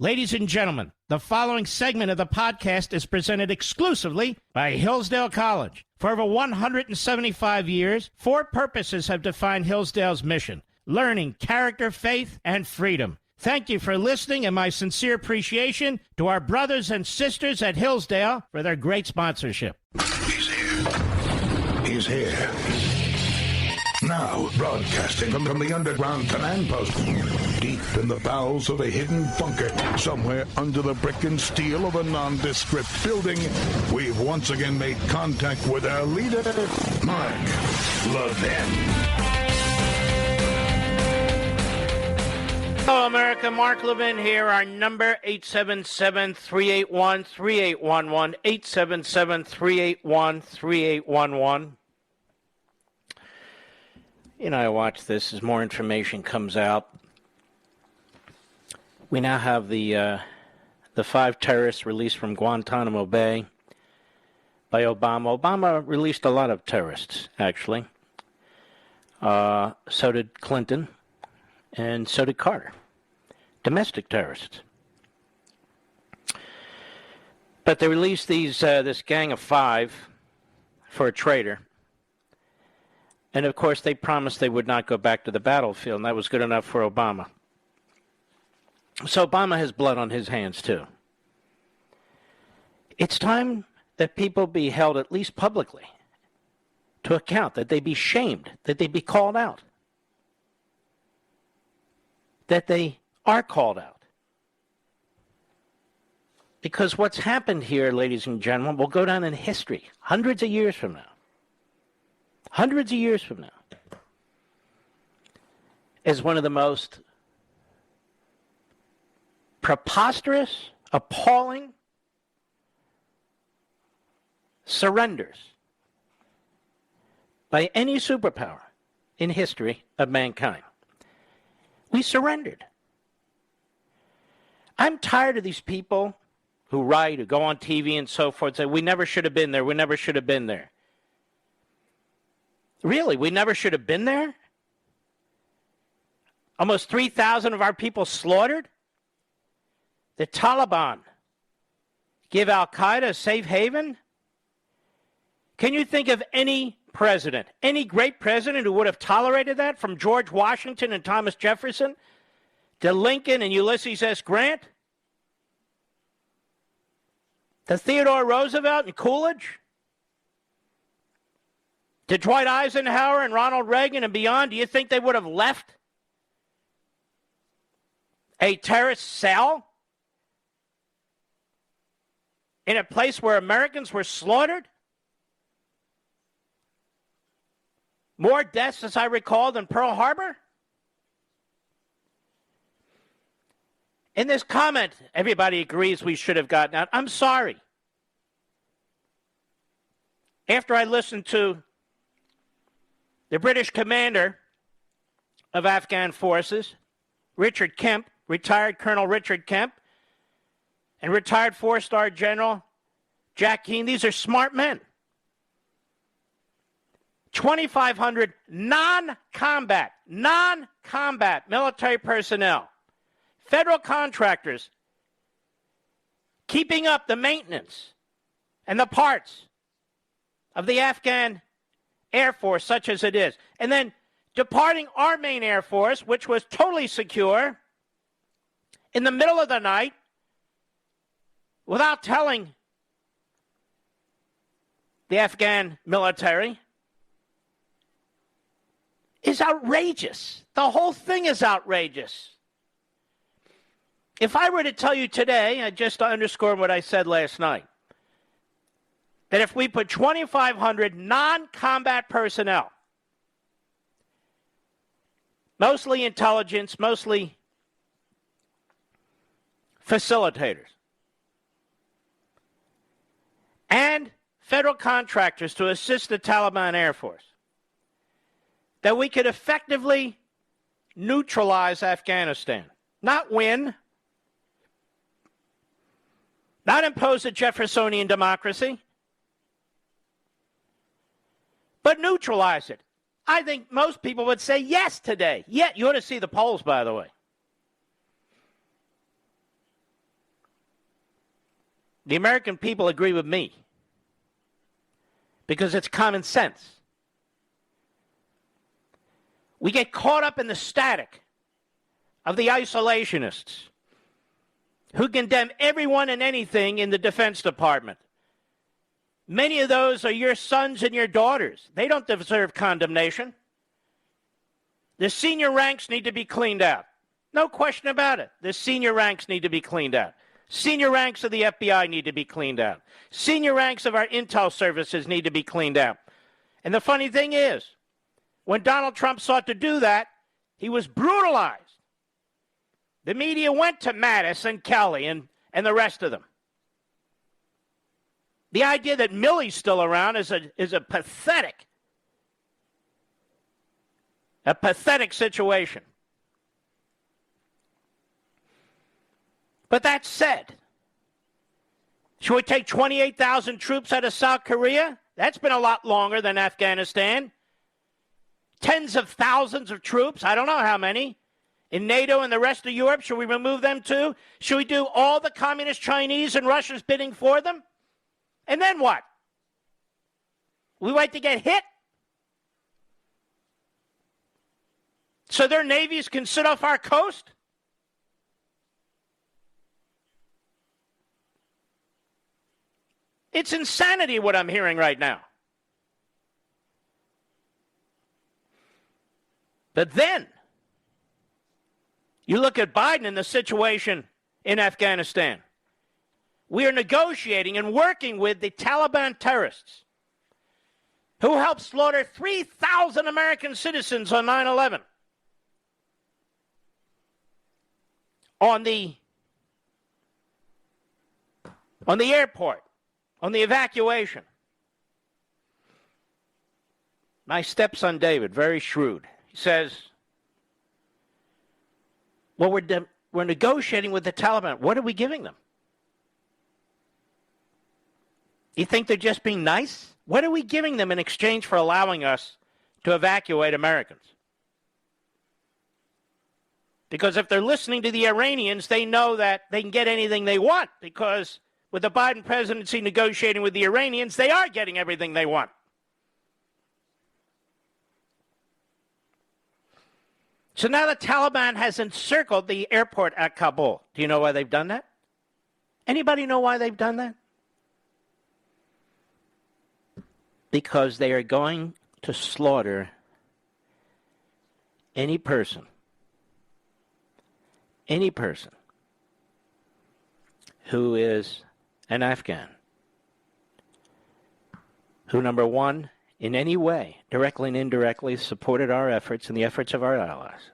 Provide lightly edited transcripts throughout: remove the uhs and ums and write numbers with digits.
Ladies and gentlemen, the following segment of the podcast is presented exclusively by Hillsdale College. For over 175 years, four purposes have defined Hillsdale's mission: learning, character, faith, and freedom. Thank you for listening, and my sincere appreciation to our brothers and sisters at Hillsdale for their great sponsorship. He's here. He's here. Now, broadcasting from the underground command post, deep in the bowels of a hidden bunker, somewhere under the brick and steel of a nondescript building, we've once again made contact with our leader, Mark Levin. Hello, America. Mark Levin here. Our number, 877-381-3811, 877-381-3811. You know, I watch this as more information comes out. We now have the 5 terrorists released from Guantanamo Bay by Obama. Obama released a lot of terrorists, actually. So did Clinton, and so did Carter. Domestic terrorists. But they released this gang of 5 for a traitor. And, of course, they promised they would not go back to the battlefield, and that was good enough for Obama. So Obama has blood on his hands, too. It's time that people be held, at least publicly, to account, that they be shamed, that they be called out, that they are called out. Because what's happened here, ladies and gentlemen, will go down in history hundreds of years from now. Hundreds of years from now, is one of the most preposterous, appalling surrenders by any superpower in history of mankind. We surrendered. I'm tired of these people who write, who go on TV and so forth, say, we never should have been there, we never should have been there. Really, we never should have been there? Almost 3,000 of our people slaughtered? The Taliban give al-Qaeda a safe haven? Can you think of any president, any great president who would have tolerated that, from George Washington and Thomas Jefferson to Lincoln and Ulysses S. Grant? To Theodore Roosevelt and Coolidge? To Dwight Eisenhower and Ronald Reagan and beyond? Do you think they would have left a terrorist cell in a place where Americans were slaughtered? More deaths, as I recall, than Pearl Harbor? In this comment, everybody agrees we should have gotten out. I'm sorry. After I listened to the British commander of Afghan forces, Richard Kemp, retired Colonel Richard Kemp, and retired 4-star General Jack Keane, these are smart men. 2,500 non-combat military personnel, federal contractors, keeping up the maintenance and the parts of the Afghan Air Force, such as it is, and then departing our main Air Force, which was totally secure, in the middle of the night, without telling the Afghan military, is outrageous. The whole thing is outrageous. If I were to tell you today, just to underscore what I said last night, that if we put 2,500 non-combat personnel, mostly intelligence, mostly facilitators, and federal contractors to assist the Taliban Air Force, that we could effectively neutralize Afghanistan, not win, not impose a Jeffersonian democracy, but neutralize it. I think most people would say yes today. Yet, you ought to see the polls, by the way. The American people agree with me because it's common sense. We get caught up in the static of the isolationists who condemn everyone and anything in the Defense Department. Many of those are your sons and your daughters. They don't deserve condemnation. The senior ranks need to be cleaned out. No question about it. The senior ranks need to be cleaned out. Senior ranks of the FBI need to be cleaned out. Senior ranks of our intel services need to be cleaned out. And the funny thing is, when Donald Trump sought to do that, he was brutalized. The media went to Mattis and Kelly and the rest of them. The idea that Milley's still around is a pathetic situation. But that said, should we take 28,000 troops out of South Korea? That's been a lot longer than Afghanistan. Tens of thousands of troops, I don't know how many, in NATO and the rest of Europe. Should we remove them too? Should we do all the communist Chinese and Russia's bidding for them? And then what? We wait to get hit? So their navies can sit off our coast? It's insanity what I'm hearing right now. But then, you look at Biden and the situation in Afghanistan. We are negotiating and working with the Taliban terrorists who helped slaughter 3,000 American citizens on 9/11. On the airport, on the evacuation. My stepson David, very shrewd, he says, well, we're negotiating with the Taliban. What are we giving them? You think they're just being nice? What are we giving them in exchange for allowing us to evacuate Americans? Because if they're listening to the Iranians, they know that they can get anything they want, because with the Biden presidency negotiating with the Iranians, they are getting everything they want. So now the Taliban has encircled the airport at Kabul. Do you know why they've done that? Anybody know why they've done that? Because they are going to slaughter any person who is an Afghan, who, number one, in any way, directly and indirectly, supported our efforts and the efforts of our allies,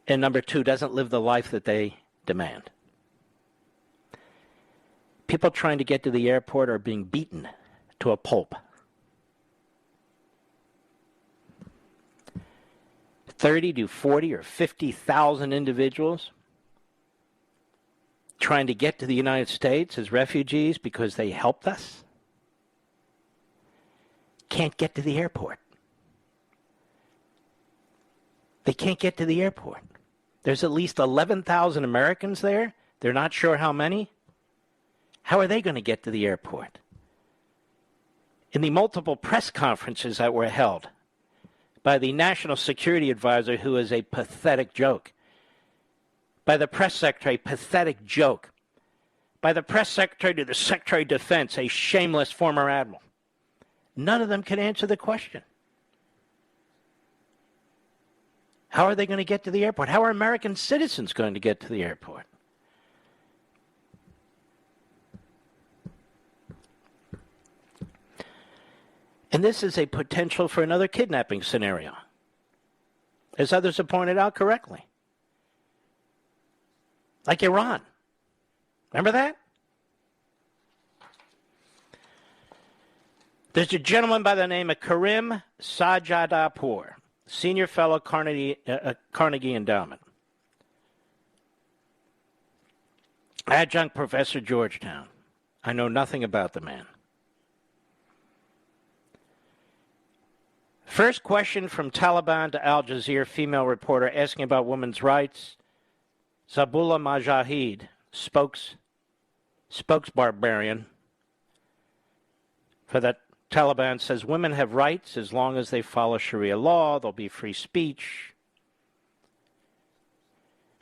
and number two, doesn't live the life that they demand. People trying to get to the airport are being beaten to a pulp. 30 to 40 or 50,000 individuals trying to get to the United States as refugees because they helped us can't get to the airport. They can't get to the airport. There's at least 11,000 Americans there. They're not sure how many. How are they going to get to the airport? In the multiple press conferences that were held by the National Security Advisor, who is a pathetic joke, by the press secretary, pathetic joke, by the press secretary to the Secretary of Defense, a shameless former admiral. None of them can answer the question. How are they going to get to the airport? How are American citizens going to get to the airport? And this is a potential for another kidnapping scenario, as others have pointed out correctly. Like Iran. Remember that? There's a gentleman by the name of Karim Sajjadpour, senior fellow Carnegie Endowment, adjunct professor, Georgetown. I know nothing about the man. First question from Taliban to Al Jazeera female reporter asking about women's rights. Zabullah Mujahid, spokesbarbarian for the Taliban, says women have rights as long as they follow Sharia law. There'll be free speech.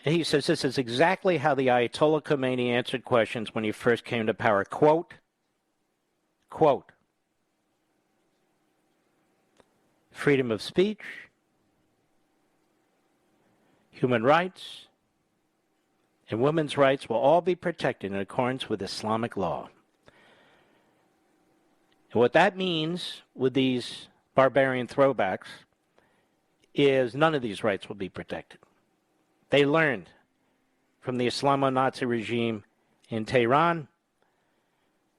And he says this is exactly how the Ayatollah Khomeini answered questions when he first came to power. Quote, freedom of speech, human rights, and women's rights will all be protected in accordance with Islamic law. And what that means with these barbarian throwbacks is none of these rights will be protected. They learned from the Islamo-Nazi regime in Tehran,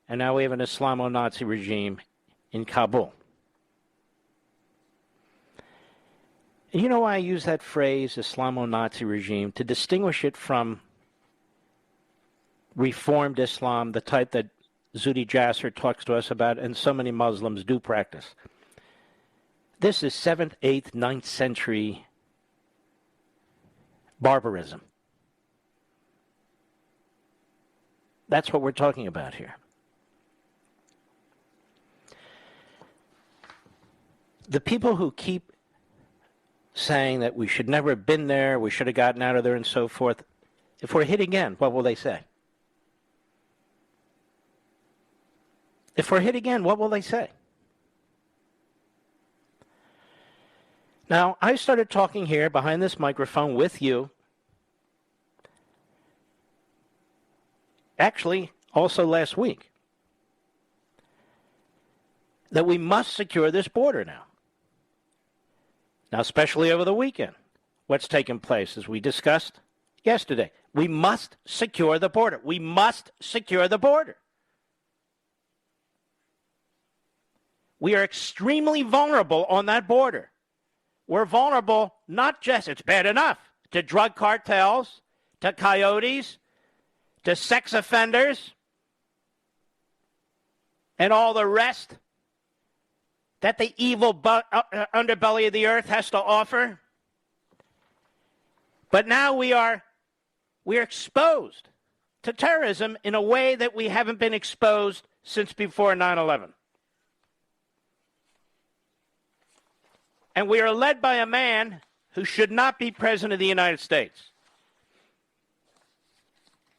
and now we have an Islamo-Nazi regime in Kabul. And you know why I use that phrase, Islamo-Nazi regime, to distinguish it from reformed Islam, the type that Zuhdi Jasser talks to us about, and so many Muslims do practice. This is 7th, 8th, 9th century barbarism. That's what we're talking about here. The people who keep saying that we should never have been there, we should have gotten out of there and so forth, if we're hit again, what will they say? If we're hit again, what will they say? Now, I started talking here behind this microphone with you, actually also last week, that we must secure this border now. Now, especially over the weekend, what's taken place, as we discussed yesterday. We must secure the border. We must secure the border. We are extremely vulnerable on that border. We're vulnerable not just, it's bad enough, to drug cartels, to coyotes, to sex offenders, and all the rest that the evil underbelly of the earth has to offer. But now we are exposed to terrorism in a way that we haven't been exposed since before 9/11. And we are led by a man who should not be president of the United States.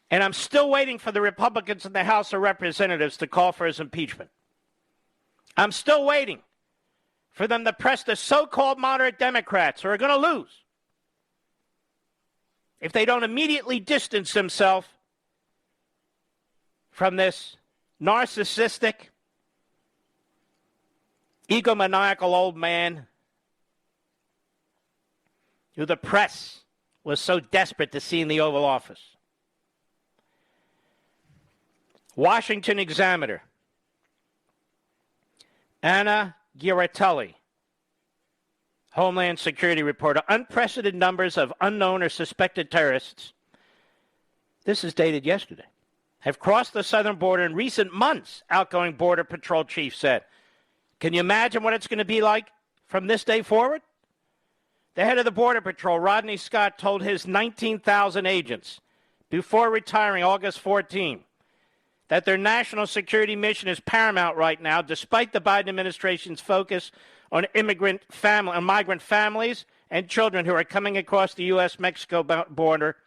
And I'm still waiting for the Republicans in the House of Representatives to call for his impeachment. I'm still waiting for them to press the so-called moderate Democrats who are going to lose if they don't immediately distance themselves from this narcissistic, egomaniacal old man who the press was so desperate to see in the Oval Office. Washington Examiner, Anna Giaratelli, Homeland Security reporter, unprecedented numbers of unknown or suspected terrorists, this is dated yesterday, have crossed the southern border in recent months, outgoing Border Patrol chief said. Can you imagine what it's going to be like from this day forward? The head of the Border Patrol, Rodney Scott, told his 19,000 agents before retiring August 14 that their national security mission is paramount right now, despite the Biden administration's focus on migrant families and children who are coming across the U.S.-Mexico border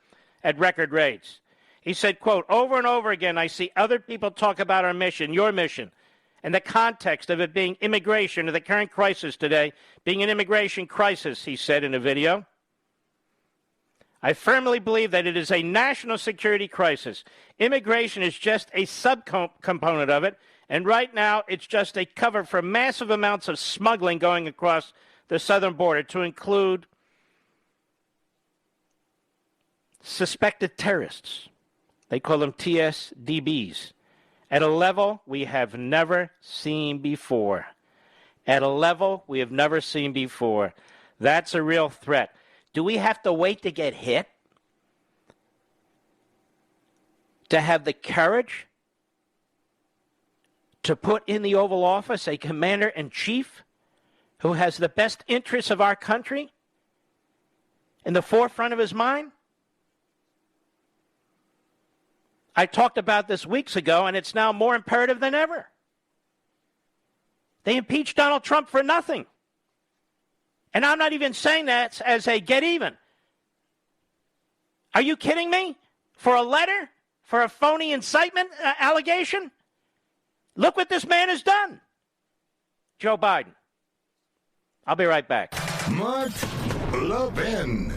at record rates. He said, quote, over and over again, I see other people talk about our mission, your mission, and the context of it being immigration, or the current crisis today being an immigration crisis, he said in a video. I firmly believe that it is a national security crisis. Immigration is just a subcomponent of it, and right now it's just a cover for massive amounts of smuggling going across the southern border, to include suspected terrorists. They call them TSDBs. At a level we have never seen before. At a level we have never seen before. That's a real threat. Do we have to wait to get hit to have the courage to put in the Oval Office a commander-in-chief who has the best interests of our country in the forefront of his mind? I talked about this weeks ago, and it's now more imperative than ever. They impeached Donald Trump for nothing. And I'm not even saying that as a get even. Are you kidding me? For a letter? For a phony incitement allegation? Look what this man has done. Joe Biden. I'll be right back. Mark Levin.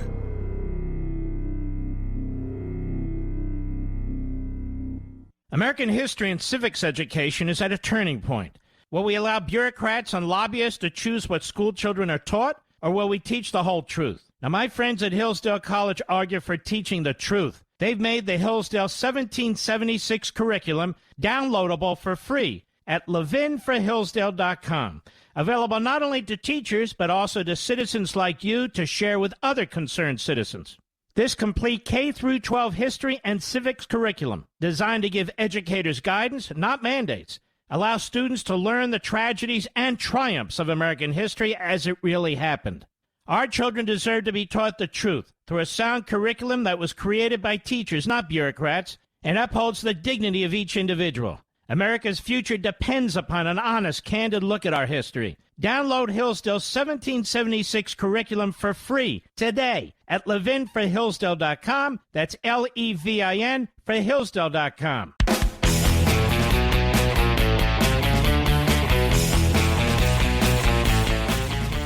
American history and civics education is at a turning point. Will we allow bureaucrats and lobbyists to choose what school children are taught, or will we teach the whole truth? Now, my friends at Hillsdale College argue for teaching the truth. They've made the Hillsdale 1776 curriculum downloadable for free at ləʻvɪn.com. Available not only to teachers, but also to citizens like you to share with other concerned citizens. This complete K-12 history and civics curriculum, designed to give educators guidance, not mandates, allows students to learn the tragedies and triumphs of American history as it really happened. Our children deserve to be taught the truth through a sound curriculum that was created by teachers, not bureaucrats, and upholds the dignity of each individual. America's future depends upon an honest, candid look at our history. Download Hillsdale's 1776 curriculum for free today at ləʻvɪn.com. That's L-E-V-I-N for Hillsdale.com.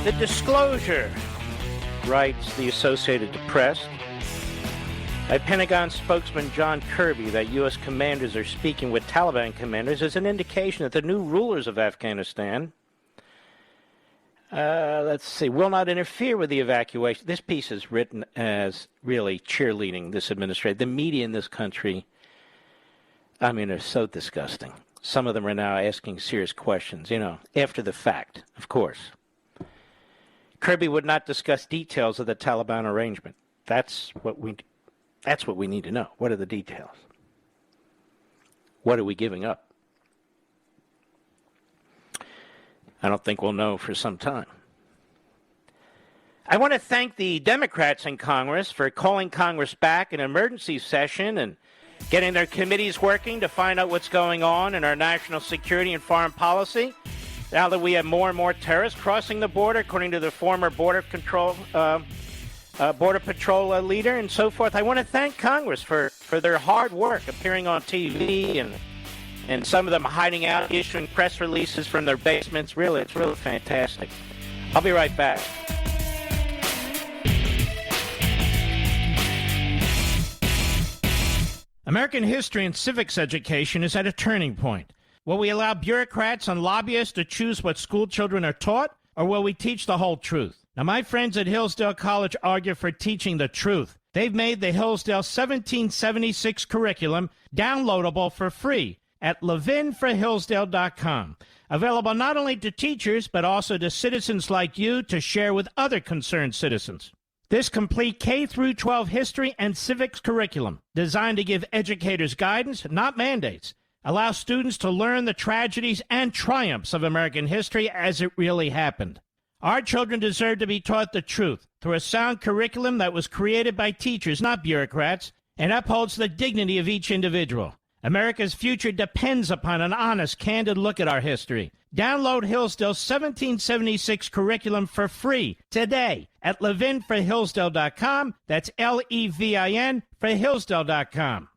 The disclosure, writes the Associated Press, by Pentagon spokesman John Kirby that U.S. commanders are speaking with Taliban commanders is an indication that the new rulers of Afghanistan, will not interfere with the evacuation. This piece is written as really cheerleading this administration. The media in this country, are so disgusting. Some of them are now asking serious questions, after the fact, of course. Kirby would not discuss details of the Taliban arrangement. That's what we need to know. What are the details? What are we giving up? I don't think we'll know for some time. I want to thank the Democrats in Congress for calling Congress back in emergency session and getting their committees working to find out what's going on in our national security and foreign policy. Now that we have more and more terrorists crossing the border, according to the former Border Patrol leader and so forth, I want to thank Congress for their hard work appearing on TV and some of them hiding out, issuing press releases from their basements. It's really fantastic. I'll be right back. American history and civics education is at a turning point. Will we allow bureaucrats and lobbyists to choose what school children are taught, or will we teach the whole truth? Now, my friends at Hillsdale College argue for teaching the truth. They've made the Hillsdale 1776 curriculum downloadable for free at ləʻvɪn.com. Available not only to teachers, but also to citizens like you to share with other concerned citizens. This complete K-12 history and civics curriculum, designed to give educators guidance, not mandates, allows students to learn the tragedies and triumphs of American history as it really happened. Our children deserve to be taught the truth through a sound curriculum that was created by teachers, not bureaucrats, and upholds the dignity of each individual. America's future depends upon an honest, candid look at our history. Download Hillsdale's 1776 curriculum for free today at ləʻvɪn.com. That's L-E-V-I-N for Hillsdale.com.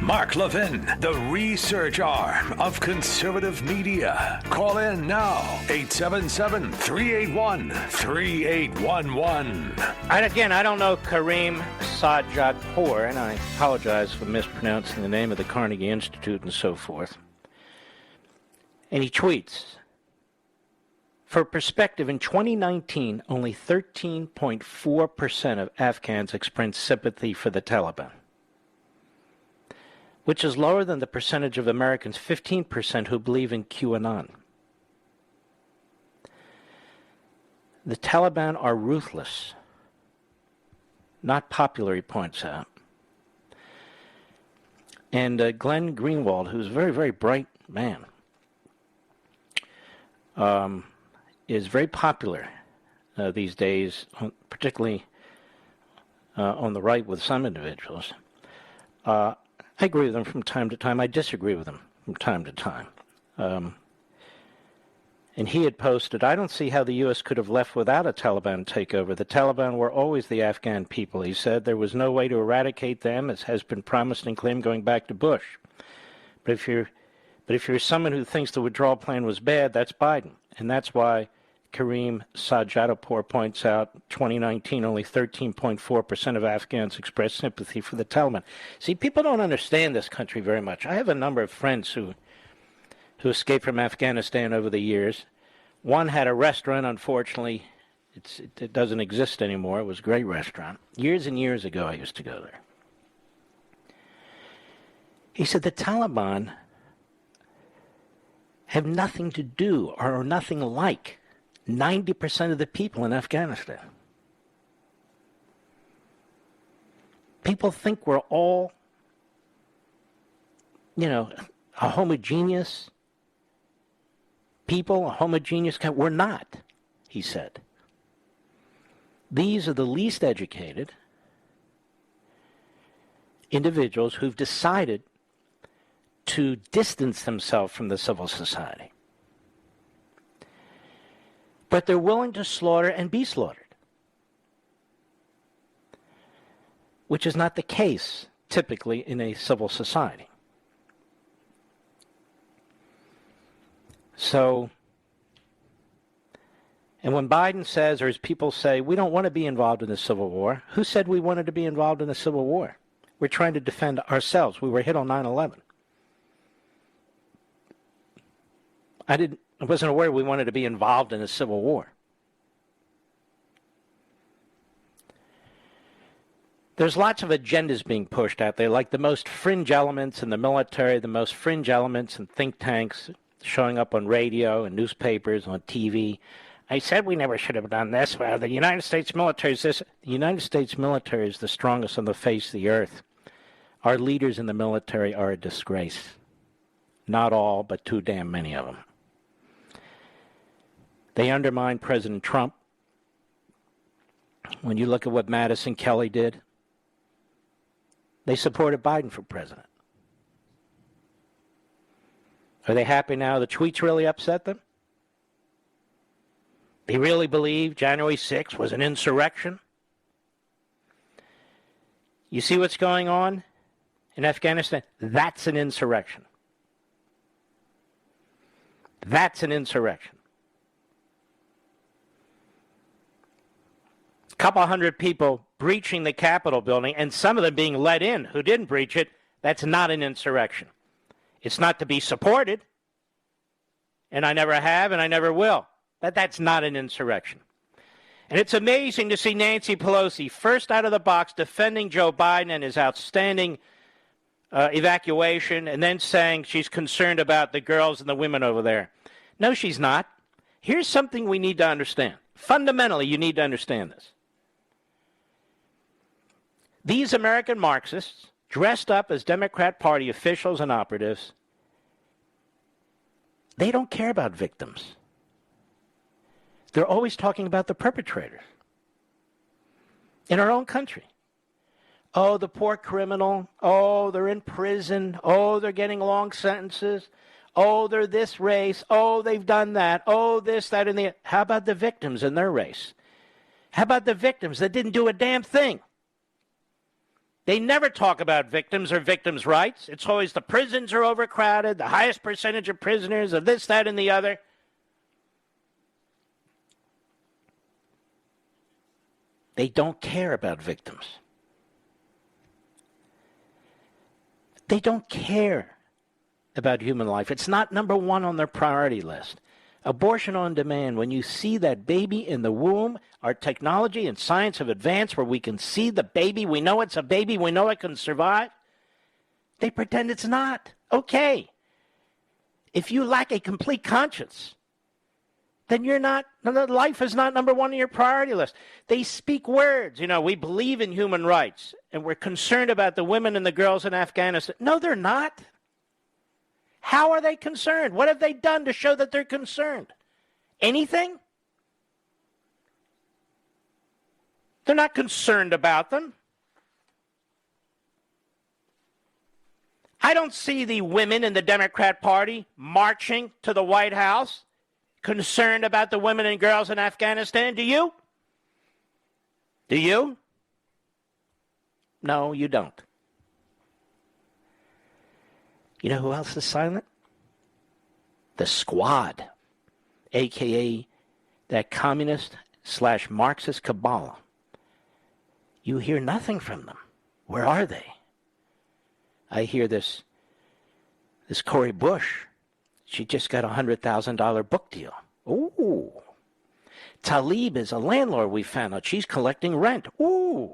Mark Levin, the research arm of conservative media. Call in now, 877-381-3811. And again, I don't know Kareem Sajadpour, and I apologize for mispronouncing the name of the Carnegie Institute and so forth. And he tweets, for perspective, in 2019, only 13.4% of Afghans expressed sympathy for the Taliban, which is lower than the percentage of Americans, 15%, who believe in QAnon. The Taliban are ruthless, not popular, he points out. And Glenn Greenwald, who's a very, very bright man, is very popular these days, particularly on the right with some individuals. I agree with them from time to time. I disagree with them from time to time. And he had posted, I don't see how the U.S. could have left without a Taliban takeover. The Taliban were always the Afghan people, he said. There was no way to eradicate them, as has been promised and claimed going back to Bush. But if you're someone who thinks the withdrawal plan was bad, that's Biden. And that's why Kareem Sajjadpour points out 2019, only 13.4% of Afghans expressed sympathy for the Taliban. See, people don't understand this country very much. I have a number of friends who escaped from Afghanistan over the years. One had a restaurant, unfortunately. It doesn't exist anymore. It was a great restaurant. Years and years ago, I used to go there. He said the Taliban have nothing to do or are nothing like 90% of the people in Afghanistan. People think we're all, a homogeneous people, a homogeneous kind. We're not, he said. These are the least educated individuals who've decided to distance themselves from the civil society. But they're willing to slaughter and be slaughtered, which is not the case typically in a civil society. So, and when Biden says, or his people say, we don't want to be involved in the Civil War, who said we wanted to be involved in the Civil War? We're trying to defend ourselves. We were hit on 9/11. I wasn't aware we wanted to be involved in a Civil War. There's lots of agendas being pushed out there, like the most fringe elements in the military, the most fringe elements in think tanks, showing up on radio and newspapers, on TV. I said we never should have done this. Well, the United States military is this. The United States military is the strongest on the face of the earth. Our leaders in the military are a disgrace. Not all, but too damn many of them. They undermined President Trump. When you look at what Madison Kelly did, they supported Biden for president. Are they happy now? The tweets really upset them? They really believe January 6th was an insurrection? You see what's going on in Afghanistan? That's an insurrection. That's an insurrection. A couple hundred people breaching the Capitol building, and some of them being let in who didn't breach it, that's not an insurrection. It's not to be supported, and I never have, and I never will. That's not an insurrection. And it's amazing to see Nancy Pelosi first out of the box defending Joe Biden and his outstanding evacuation, and then saying she's concerned about the girls and the women over there. No, she's not. Here's something we need to understand. Fundamentally, you need to understand this. These American Marxists, dressed up as Democrat Party officials and operatives, they don't care about victims. They're always talking about the perpetrators in our own country. Oh, the poor criminal. Oh, they're in prison. Oh, they're getting long sentences. Oh, they're this race. Oh, they've done that. Oh, this, that, and the... How about the victims in their race? How about the victims that didn't do a damn thing? They never talk about victims or victims' rights. It's always the prisons are overcrowded, the highest percentage of prisoners, of this, that, and the other. They don't care about victims. They don't care about human life. It's not number one on their priority list. Abortion on demand, when you see that baby in the womb, our technology and science have advanced where we can see the baby, we know it's a baby, we know it can survive. They pretend it's not. Okay. If you lack a complete conscience, then life is not number one on your priority list. They speak words. We believe in human rights, and we're concerned about the women and the girls in Afghanistan. No, they're not. How are they concerned? What have they done to show that they're concerned? Anything? They're not concerned about them. I don't see the women in the Democrat Party marching to the White House, concerned about the women and girls in Afghanistan. Do you? Do you? No, you don't. You know who else is silent? The Squad, a.k.a. that communist/Marxist cabal. You hear nothing from them. Where are they? I hear this Cori Bush. She just got a $100,000 book deal. Ooh. Tlaib is a landlord, we found out. She's collecting rent. Ooh.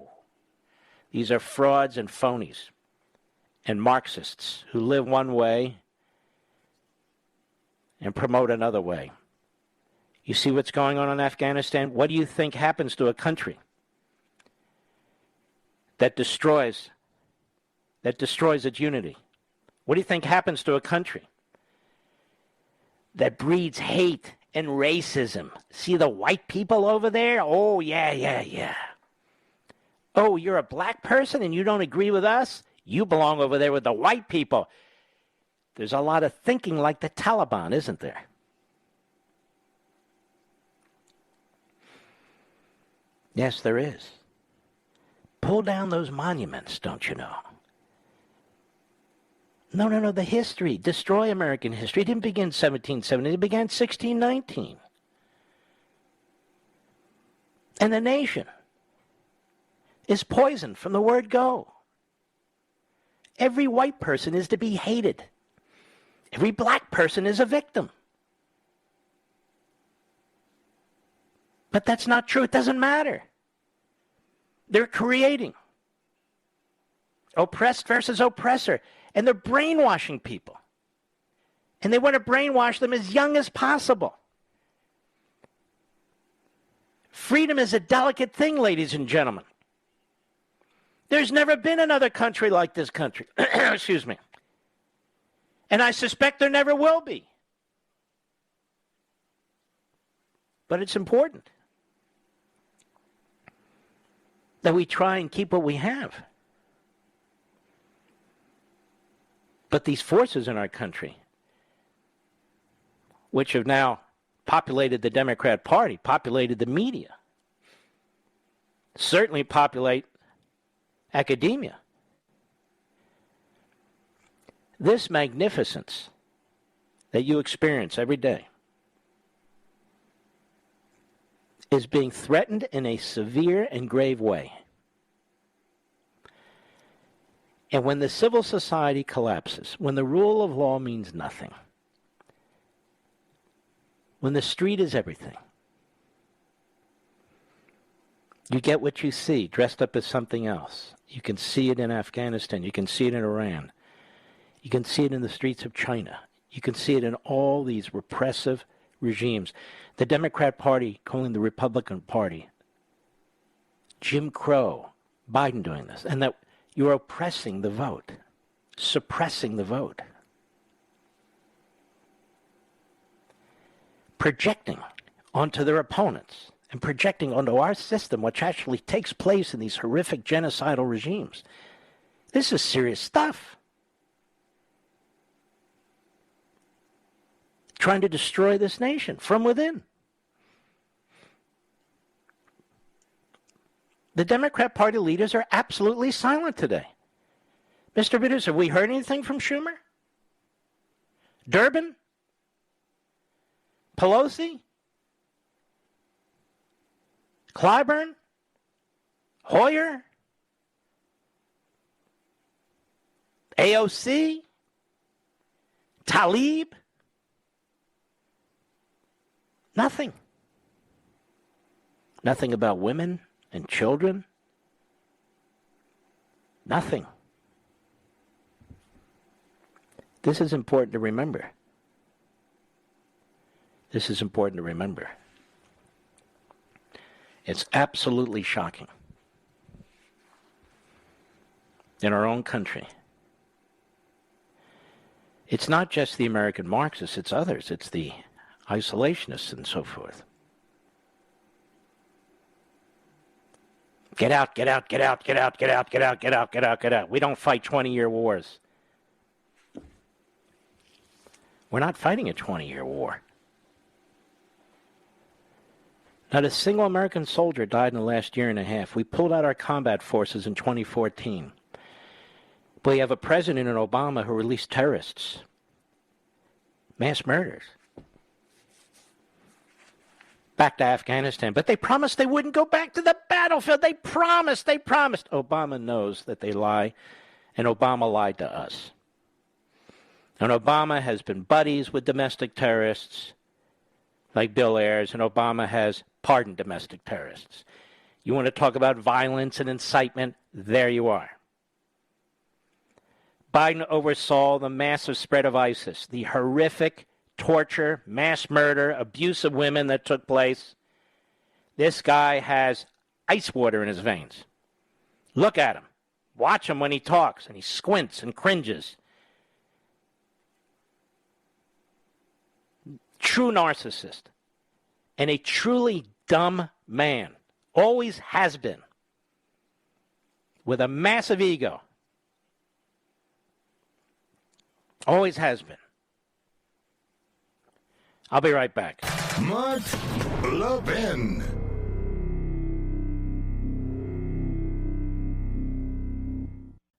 These are frauds and phonies and Marxists who live one way and promote another way. You see what's going on in Afghanistan? What do you think happens to a country that destroys its unity? What do you think happens to a country that breeds hate and racism? See the white people over there? Oh, yeah. Oh, you're a black person and you don't agree with us? You belong over there with the white people. There's a lot of thinking like the Taliban, isn't there? Yes, there is. Pull down those monuments, don't you know? No, the history. Destroy American history. It didn't begin 1770. It began 1619. And the nation is poisoned from the word go. Every white person is to be hated. Every black person is a victim. But that's not true. It doesn't matter. They're creating oppressed versus oppressor. And they're brainwashing people. And they want to brainwash them as young as possible. Freedom is a delicate thing, ladies and gentlemen. There's never been another country like this country. Excuse me. And I suspect there never will be. But it's important that we try and keep what we have. But these forces in our country, which have now populated the Democrat Party, populated the media, certainly populate academia. This magnificence that you experience every day is being threatened in a severe and grave way. And when the civil society collapses, when the rule of law means nothing, when the street is everything, you get what you see dressed up as something else. You can see it in Afghanistan. You can see it in Iran. You can see it in the streets of China. You can see it in all these repressive regimes. The Democrat Party calling the Republican Party Jim Crow, Biden doing this, and that you're oppressing the vote, suppressing the vote, projecting onto their opponents and projecting onto our system what actually takes place in these horrific genocidal regimes. This is serious stuff. Trying to destroy this nation from within. The Democrat Party leaders are absolutely silent today. Mr. Bitters, have we heard anything from Schumer? Durbin? Pelosi? Clyburn? Hoyer? AOC? Tlaib? Nothing. Nothing about women and children. Nothing. This is important to remember. This is important to remember. It's absolutely shocking. In our own country. It's not just the American Marxists, it's others. It's the isolationists and so forth. Get out, get out, get out, get out, get out, get out, get out, get out, get out. We don't fight 20-year wars. We're not fighting a 20-year war. Not a single American soldier died in the last year and a half. We pulled out our combat forces in 2014. We have a president in Obama who released terrorists. Mass murders. Back to Afghanistan. But they promised they wouldn't go back to the battlefield. They promised. Obama knows that they lie, and Obama lied to us. And Obama has been buddies with domestic terrorists like Bill Ayers, and Obama has pardoned domestic terrorists. You want to talk about violence and incitement? There you are. Biden oversaw the massive spread of ISIS, the horrific torture, mass murder, abuse of women that took place. This guy has ice water in his veins. Look at him. Watch him when he talks, and he squints and cringes. True narcissist. And a truly dumb man. Always has been. With a massive ego. Always has been. I'll be right back. Mark Levin.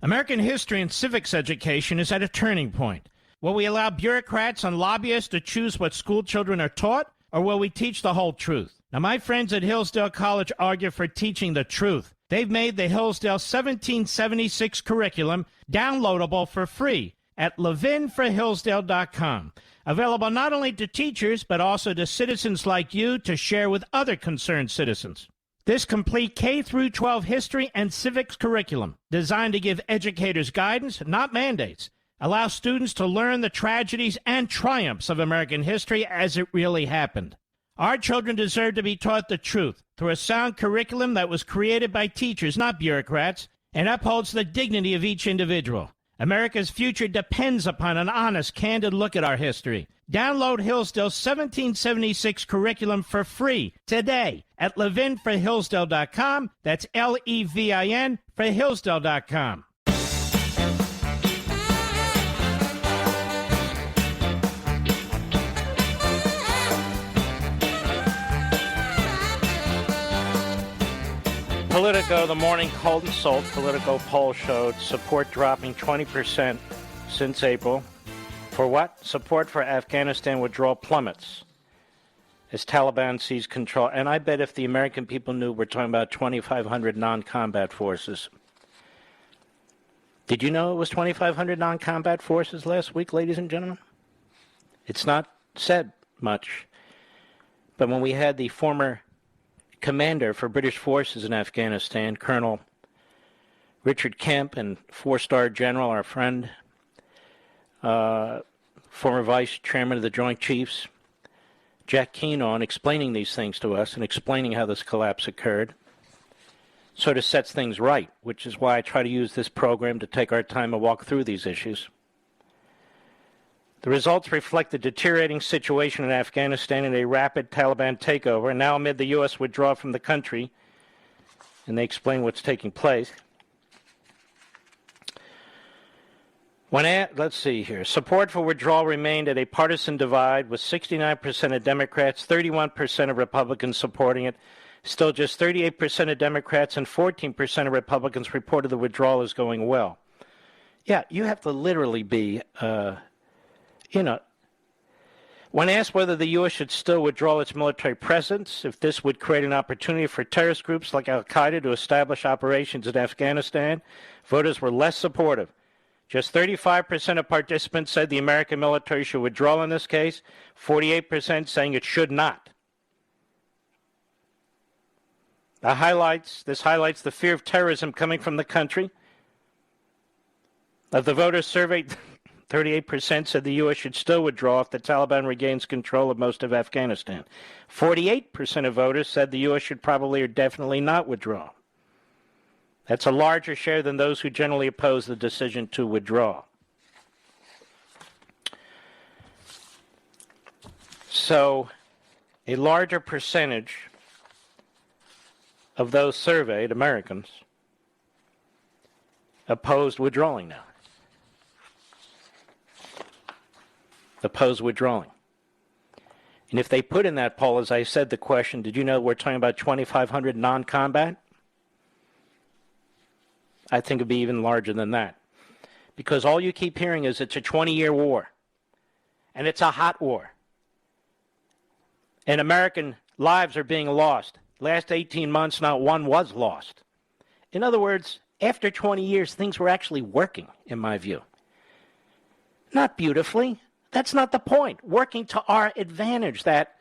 American history and civics education is at a turning point. Will we allow bureaucrats and lobbyists to choose what school children are taught, or will we teach the whole truth? Now, my friends at Hillsdale College argue for teaching the truth. They've made the Hillsdale 1776 curriculum downloadable for free at ləʻvɪn.com. Available not only to teachers, but also to citizens like you to share with other concerned citizens. This complete K-12 history and civics curriculum, designed to give educators guidance, not mandates, allows students to learn the tragedies and triumphs of American history as it really happened. Our children deserve to be taught the truth through a sound curriculum that was created by teachers, not bureaucrats, and upholds the dignity of each individual. America's future depends upon an honest, candid look at our history. Download Hillsdale's 1776 curriculum for free today at ləʻvɪn.com. That's L-E-V-I-N for Hillsdale.com. Politico, the morning consult, Politico poll showed support dropping 20% since April. For what? Support for Afghanistan withdrawal plummets as Taliban seized control. And I bet if the American people knew, we're talking about 2,500 non-combat forces. Did you know it was 2,500 non-combat forces last week, ladies and gentlemen? It's not said much. But when we had the former commander for British forces in Afghanistan, Colonel Richard Kemp, and four-star general, our friend, former vice chairman of the Joint Chiefs, Jack Keane, on explaining these things to us and explaining how this collapse occurred, sort of sets things right, which is why I try to use this program to take our time and walk through these issues. The results reflect the deteriorating situation in Afghanistan and a rapid Taliban takeover, and now amid the U.S. withdrawal from the country, and they explain what's taking place. Let's see here. Support for withdrawal remained at a partisan divide, with 69% of Democrats, 31% of Republicans supporting it. Still, just 38% of Democrats and 14% of Republicans reported the withdrawal as going well. Yeah, you have to literally be... when asked whether the U.S. should still withdraw its military presence, if this would create an opportunity for terrorist groups like al-Qaeda to establish operations in Afghanistan, voters were less supportive. Just 35% of participants said the American military should withdraw in this case, 48% saying it should not. This highlights the fear of terrorism coming from the country. Of the voters surveyed, 38% said the U.S. should still withdraw if the Taliban regains control of most of Afghanistan. 48% of voters said the U.S. should probably or definitely not withdraw. That's a larger share than those who generally oppose the decision to withdraw. So, a larger percentage of those surveyed, Americans, opposed withdrawing now. oppose withdrawing. And if they put in that poll, as I said, the question, did you know we're talking about 2,500 non-combat? I think it'd be even larger than that. Because all you keep hearing is it's a 20-year war. And it's a hot war. And American lives are being lost. Last 18 months, not one was lost. In other words, after 20 years, things were actually working, in my view. Not beautifully. That's not the point. Working to our advantage, that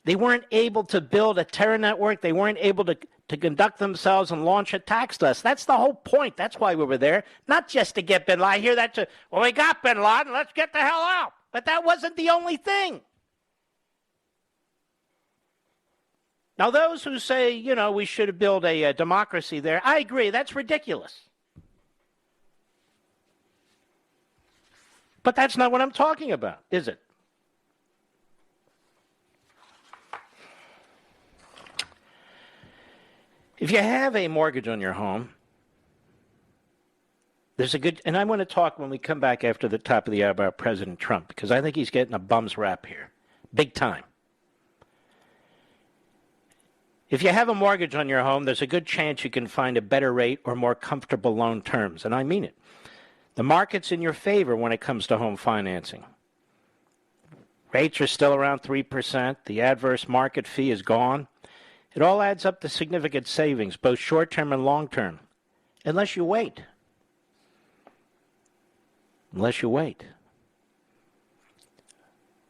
they weren't able to build a terror network. They weren't able to conduct themselves and launch attacks to us. That's the whole point. That's why we were there. Not just to get bin Laden. I hear that too. Well, we got bin Laden. Let's get the hell out. But that wasn't the only thing. Now, those who say, you know, we should build a democracy there, I agree. That's ridiculous. But that's not what I'm talking about, is it? If you have a mortgage on your home, there's a good, and I want to talk when we come back after the top of the hour about President Trump, because I think he's getting a bum's rap here, big time. If you have a mortgage on your home, there's a good chance you can find a better rate or more comfortable loan terms, and I mean it. The market's in your favor when it comes to home financing. Rates are still around 3%. The adverse market fee is gone. It all adds up to significant savings, both short-term and long-term, unless you wait. Unless you wait.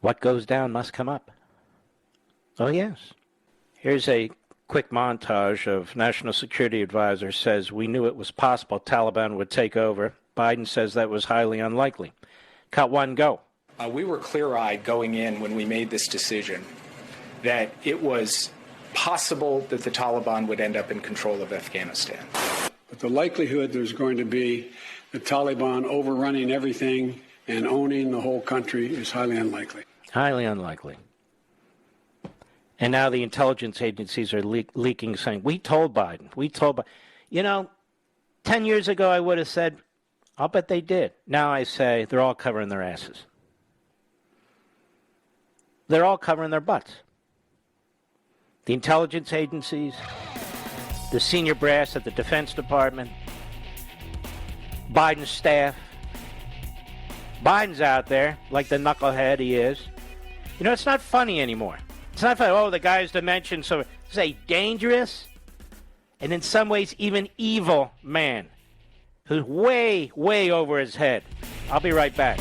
What goes down must come up. Oh, yes. Here's a quick montage of National Security Advisor says, we knew it was possible Taliban would take over. Biden says that was highly unlikely. Cut one, go. We were clear-eyed going in when we made this decision that it was possible that the Taliban would end up in control of Afghanistan. But the likelihood there's going to be the Taliban overrunning everything and owning the whole country is highly unlikely. Highly unlikely. And now the intelligence agencies are leaking, saying, we told Biden. You know, 10 years ago I would have said, I'll bet they did. Now I say they're all covering their asses. They're all covering their butts. The intelligence agencies, the senior brass at the Defense Department, Biden's staff. Biden's out there like the knucklehead he is. You know, it's not funny anymore. It's not funny. Oh, the guy's dimension. So it's a dangerous and in some ways even evil man who's way, way over his head. I'll be right back.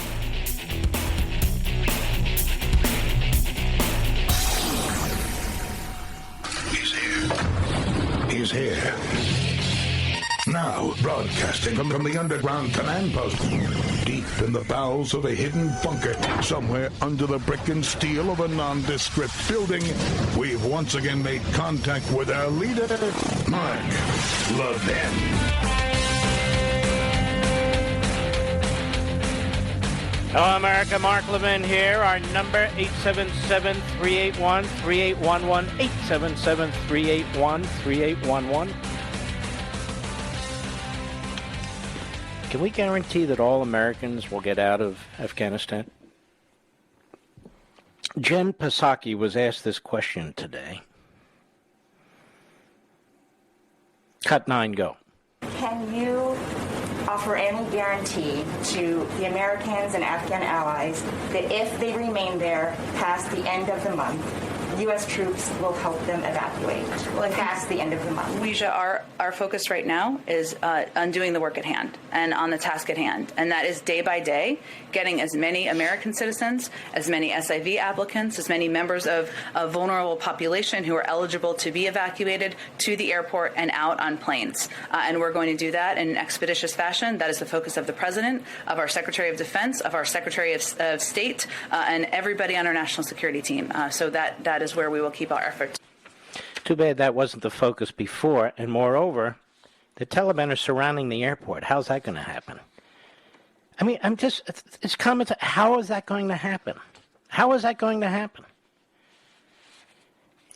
He's here. Now, broadcasting from the underground command post, deep in the bowels of a hidden bunker, somewhere under the brick and steel of a nondescript building, we've once again made contact with our leader, Mark Levin. Hello, America. Mark Levin here. Our number, 877-381-3811, 877-381-3811. Can we guarantee that all Americans will get out of Afghanistan? Jen Psaki was asked this question today. Cut 9, go. Can you offer any guarantee to the Americans and Afghan allies that if they remain there past the end of the month, U.S. troops will help them evacuate past the end of the month? Leisha, our focus right now is on doing the work at hand and on the task at hand. And that is day by day, getting as many American citizens, as many SIV applicants, as many members of a vulnerable population who are eligible to be evacuated to the airport and out on planes. And we're going to do that in an expeditious fashion. That is the focus of the President, of our Secretary of Defense, of our Secretary of State, and everybody on our national security team. So that is where we will keep our efforts. Too bad that wasn't the focus before, and moreover, the Taliban are surrounding the airport. How's that going to happen? I mean, it's comments. How is that going to happen? How is that going to happen?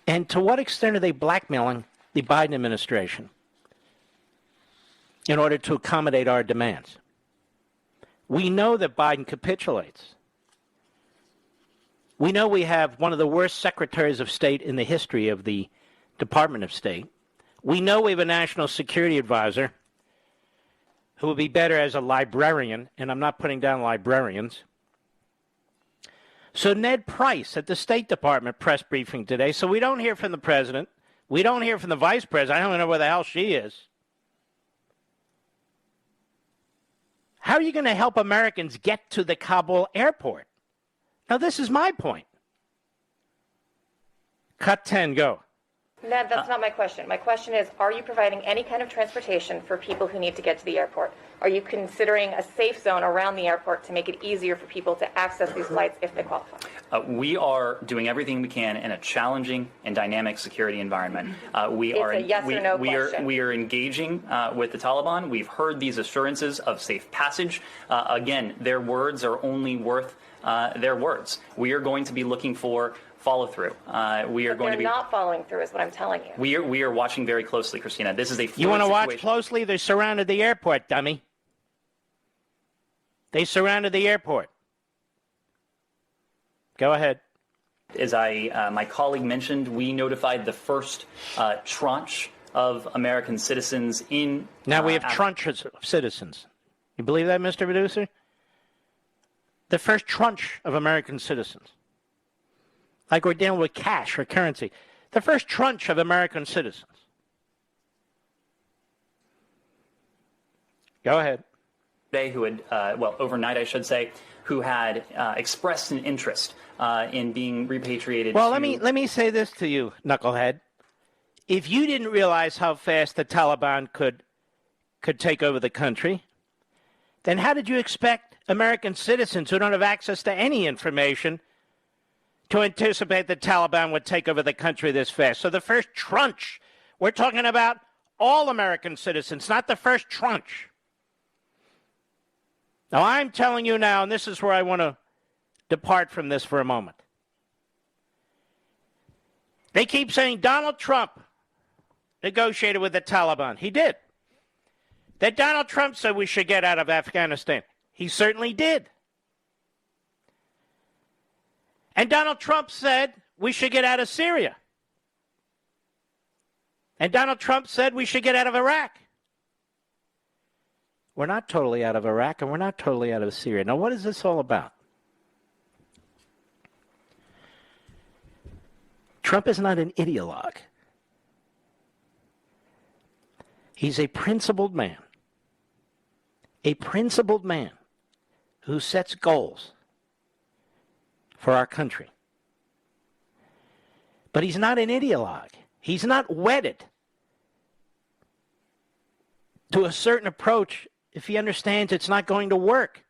And to what extent are they blackmailing the Biden administration in order to accommodate our demands? We know that Biden capitulates. We know we have one of the worst secretaries of state in the history of the Department of State. We know we have a national security advisor who would be better as a librarian, and I'm not putting down librarians. So Ned Price at the State Department press briefing today. So we don't hear from the president. We don't hear from the vice president. I don't know where the hell she is. How are you going to help Americans get to the Kabul airport? Now, this is my point. Cut 10, go. Ned, that's not my question. My question is, are you providing any kind of transportation for people who need to get to the airport? Are you considering a safe zone around the airport to make it easier for people to access these flights if they qualify? We are doing everything we can in a challenging and dynamic security environment. We It's a yes or no question. We are engaging with the Taliban. We've heard these assurances of safe passage. Again, their words are only worth their words. We are going to be looking for follow-through. They're not following through is what I'm telling you. We are watching very closely, Christina. This is a fluid You want to watch situation. closely? They surrounded the airport, dummy. They surrounded the airport. Go ahead. As my colleague mentioned, we notified the first tranche of American citizens in... Now we have tranches of citizens. You believe that, Mr. Producer? The first tranche of American citizens. Like we're dealing with cash or currency. The first tranche of American citizens. Go ahead. Who had, overnight, I should say, who had expressed an interest in being repatriated. Well, let me say this to you, knucklehead. If you didn't realize how fast the Taliban could take over the country, then how did you expect American citizens who don't have access to any information to anticipate the Taliban would take over the country this fast? So the first tranche, we're talking about all American citizens, not the first tranche. Now, I'm telling you now, and this is where I want to depart from this for a moment. They keep saying Donald Trump negotiated with the Taliban. He did. That Donald Trump said we should get out of Afghanistan. He certainly did. And Donald Trump said we should get out of Syria. And Donald Trump said we should get out of Iraq. We're not totally out of Iraq, and we're not totally out of Syria. Now, what is this all about? Trump is not an ideologue. He's a principled man. A principled man who sets goals for our country. But he's not an ideologue. He's not wedded to a certain approach if he understands it's not going to work.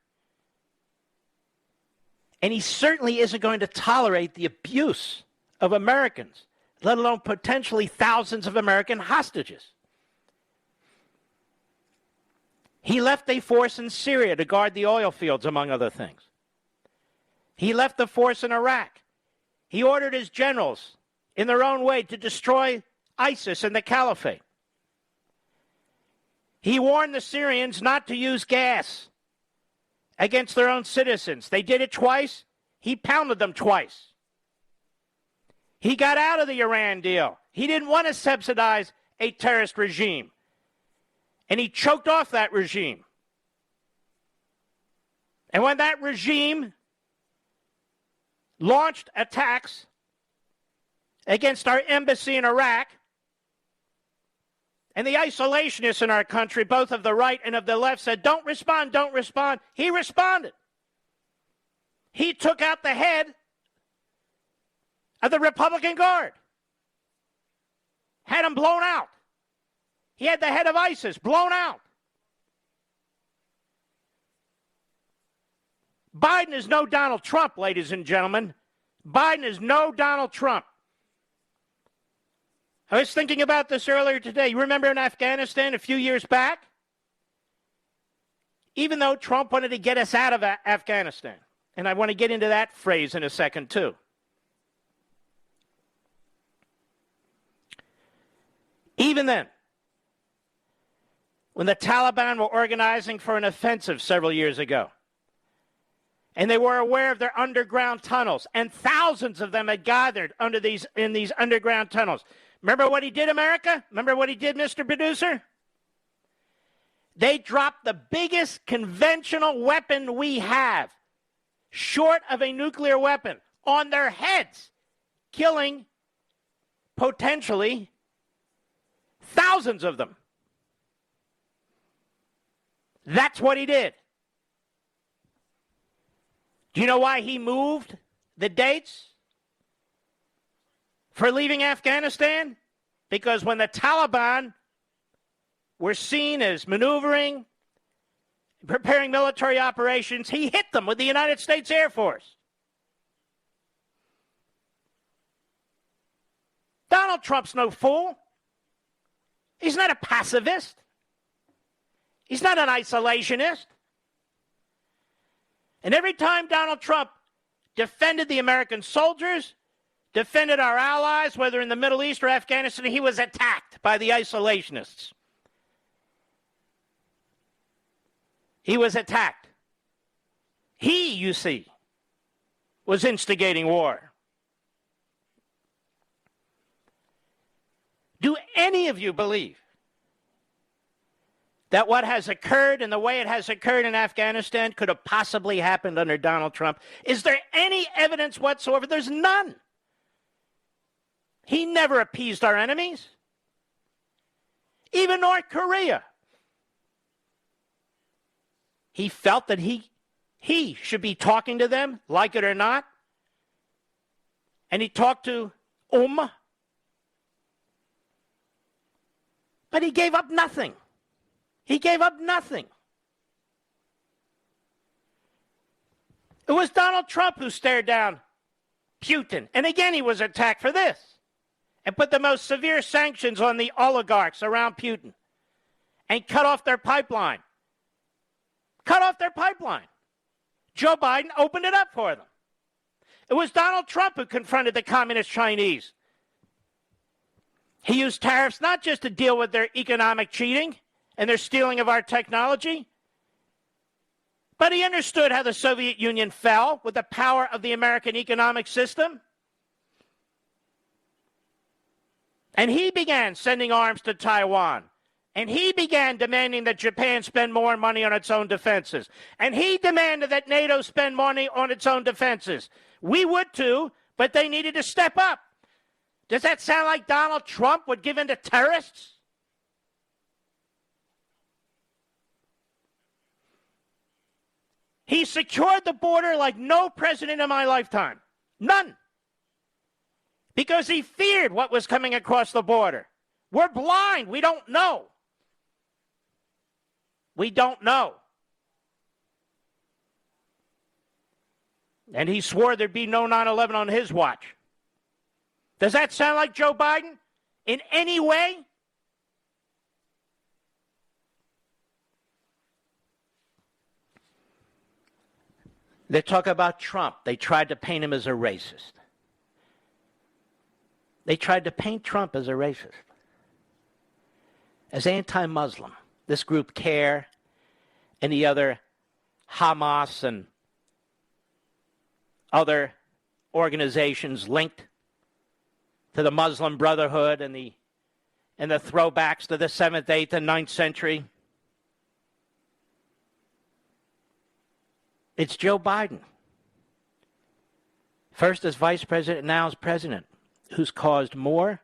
And he certainly isn't going to tolerate the abuse of Americans, let alone potentially thousands of American hostages. He left a force in Syria to guard the oil fields, among other things. He left the force in Iraq. He ordered his generals, in their own way, to destroy ISIS and the caliphate. He warned the Syrians not to use gas against their own citizens. They did it twice. He pounded them twice. He got out of the Iran deal. He didn't want to subsidize a terrorist regime. And he choked off that regime. And when that regime launched attacks against our embassy in Iraq, and the isolationists in our country, both of the right and of the left, said, don't respond, don't respond. He responded. He took out the head of the Republican Guard. Had him blown out. He had the head of ISIS blown out. Biden is no Donald Trump, ladies and gentlemen. Biden is no Donald Trump. I was thinking about this earlier today. You remember in Afghanistan a few years back? Even though Trump wanted to get us out of Afghanistan, and I want to get into that phrase in a second too. Even then, when the Taliban were organizing for an offensive several years ago, And they were aware of their underground tunnels, and thousands of them had gathered in these underground tunnels. Remember what he did, America? Remember what he did, Mr. Producer? They dropped the biggest conventional weapon we have, short of a nuclear weapon, on their heads, killing potentially thousands of them. That's what he did. Do you know why he moved the dates for leaving Afghanistan? Because when the Taliban were seen as maneuvering, preparing military operations, he hit them with the United States Air Force. Donald Trump's no fool. He's not a pacifist. He's not an isolationist. And every time Donald Trump defended the American soldiers, defended our allies, whether in the Middle East or Afghanistan, he was attacked by the isolationists. He was attacked. He, you see, was instigating war. Do any of you believe that what has occurred and the way it has occurred in Afghanistan could have possibly happened under Donald Trump? Is there any evidence whatsoever? There's none. He never appeased our enemies. Even North Korea. He felt that he should be talking to them, like it or not. And he talked to but he gave up nothing. He gave up nothing. It was Donald Trump who stared down Putin. And again, he was attacked for this. And put the most severe sanctions on the oligarchs around Putin. And cut off their pipeline. Cut off their pipeline. Joe Biden opened it up for them. It was Donald Trump who confronted the communist Chinese. He used tariffs not just to deal with their economic cheating and their stealing of our technology, but he understood how the Soviet Union fell with the power of the American economic system. And he began sending arms to Taiwan. And he began demanding that Japan spend more money on its own defenses. And he demanded that NATO spend money on its own defenses. We would too, but they needed to step up. Does that sound like Donald Trump would give in to terrorists? He secured the border like no president in my lifetime. None. Because he feared what was coming across the border. We're blind. We don't know. We don't know. And he swore there'd be no 9/11 on his watch. Does that sound like Joe Biden in any way? They talk about Trump. They tried to paint him as a racist. They tried to paint Trump as a racist, as anti-Muslim. This group CARE and the other Hamas and other organizations linked to the Muslim Brotherhood and the throwbacks to the 7th, 8th, and 9th century. It's Joe Biden, first as vice president, now as president, who's caused more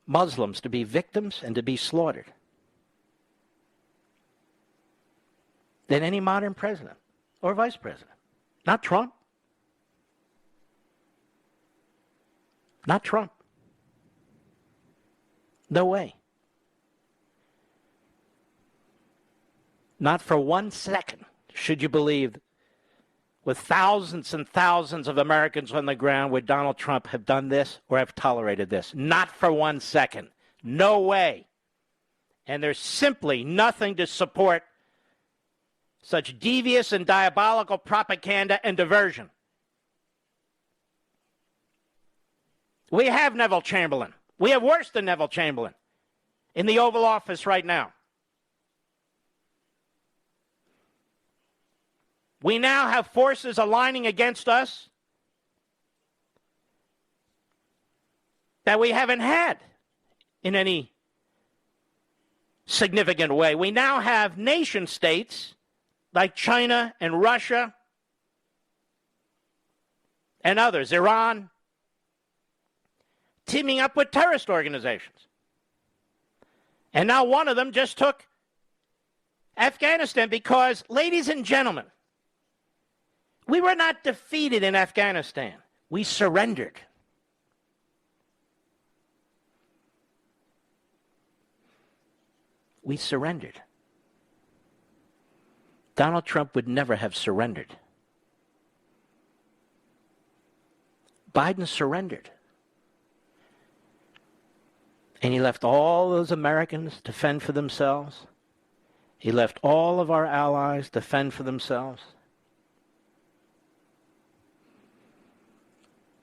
Muslims to be victims and to be slaughtered than any modern president or vice president. Not Trump. Not Trump. No way. Not for 1 second should you believe, with thousands and thousands of Americans on the ground, would Donald Trump have done this or have tolerated this? Not for 1 second. No way. And there's simply nothing to support such devious and diabolical propaganda and diversion. We have Neville Chamberlain. We have worse than Neville Chamberlain in the Oval Office right now. We now have forces aligning against us that we haven't had in any significant way. We now have nation states like China and Russia and others, Iran, teaming up with terrorist organizations. And now one of them just took Afghanistan because, ladies and gentlemen, we were not defeated in Afghanistan. We surrendered. We surrendered. Donald Trump would never have surrendered. Biden surrendered. And he left all those Americans to fend for themselves. He left all of our allies to fend for themselves.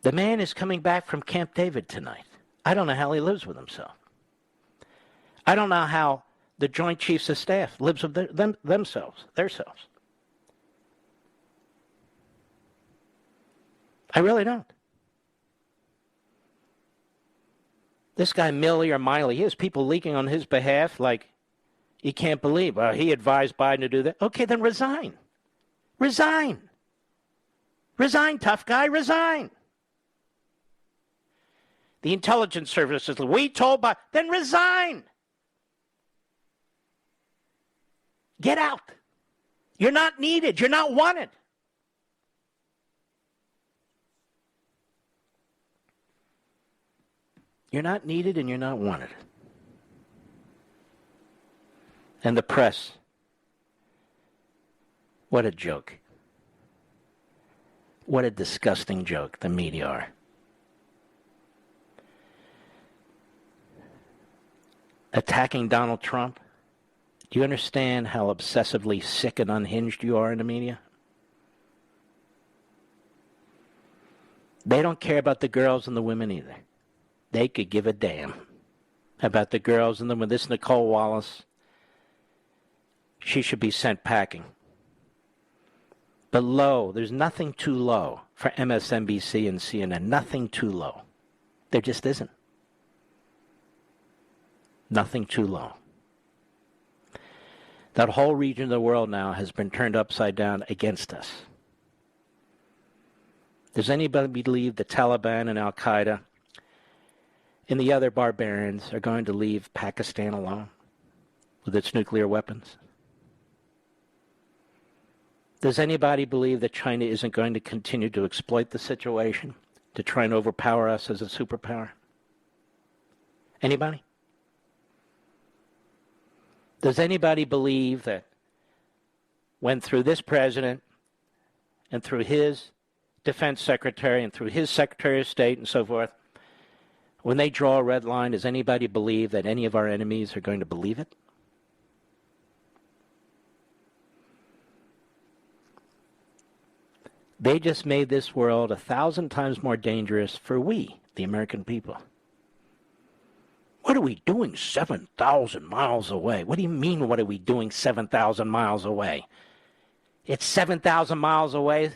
The man is coming back from Camp David tonight. I don't know how he lives with himself. I don't know how the Joint Chiefs of Staff lives with themselves. I really don't. This guy Milley or Miley, he has people leaking on his behalf like he can't believe. He advised Biden to do that. Okay, then resign. Resign. Resign, tough guy, resign. The intelligence services, we told Biden, then resign. Get out. You're not needed. You're not wanted. You're not needed and you're not wanted. And the press, what a joke. What a disgusting joke the media are. Attacking Donald Trump. Do you understand how obsessively sick and unhinged you are in the media? They don't care about the girls and the women either. They could give a damn about the girls and the women. This Nicole Wallace, she should be sent packing. But low, there's nothing too low for MSNBC and CNN. Nothing too low. There just isn't. Nothing too low. That whole region of the world now has been turned upside down against us. Does anybody believe the Taliban and Al-Qaeda and the other barbarians are going to leave Pakistan alone with its nuclear weapons? Does anybody believe that China isn't going to continue to exploit the situation to try and overpower us as a superpower? Anybody? Does anybody believe that when through this president and through his defense secretary and through his secretary of state and so forth, when they draw a red line, does anybody believe that any of our enemies are going to believe it? They just made this world 1,000 times more dangerous for we, the American people. What are we doing 7,000 miles away? What do you mean, what are we doing 7,000 miles away? It's 7,000 miles away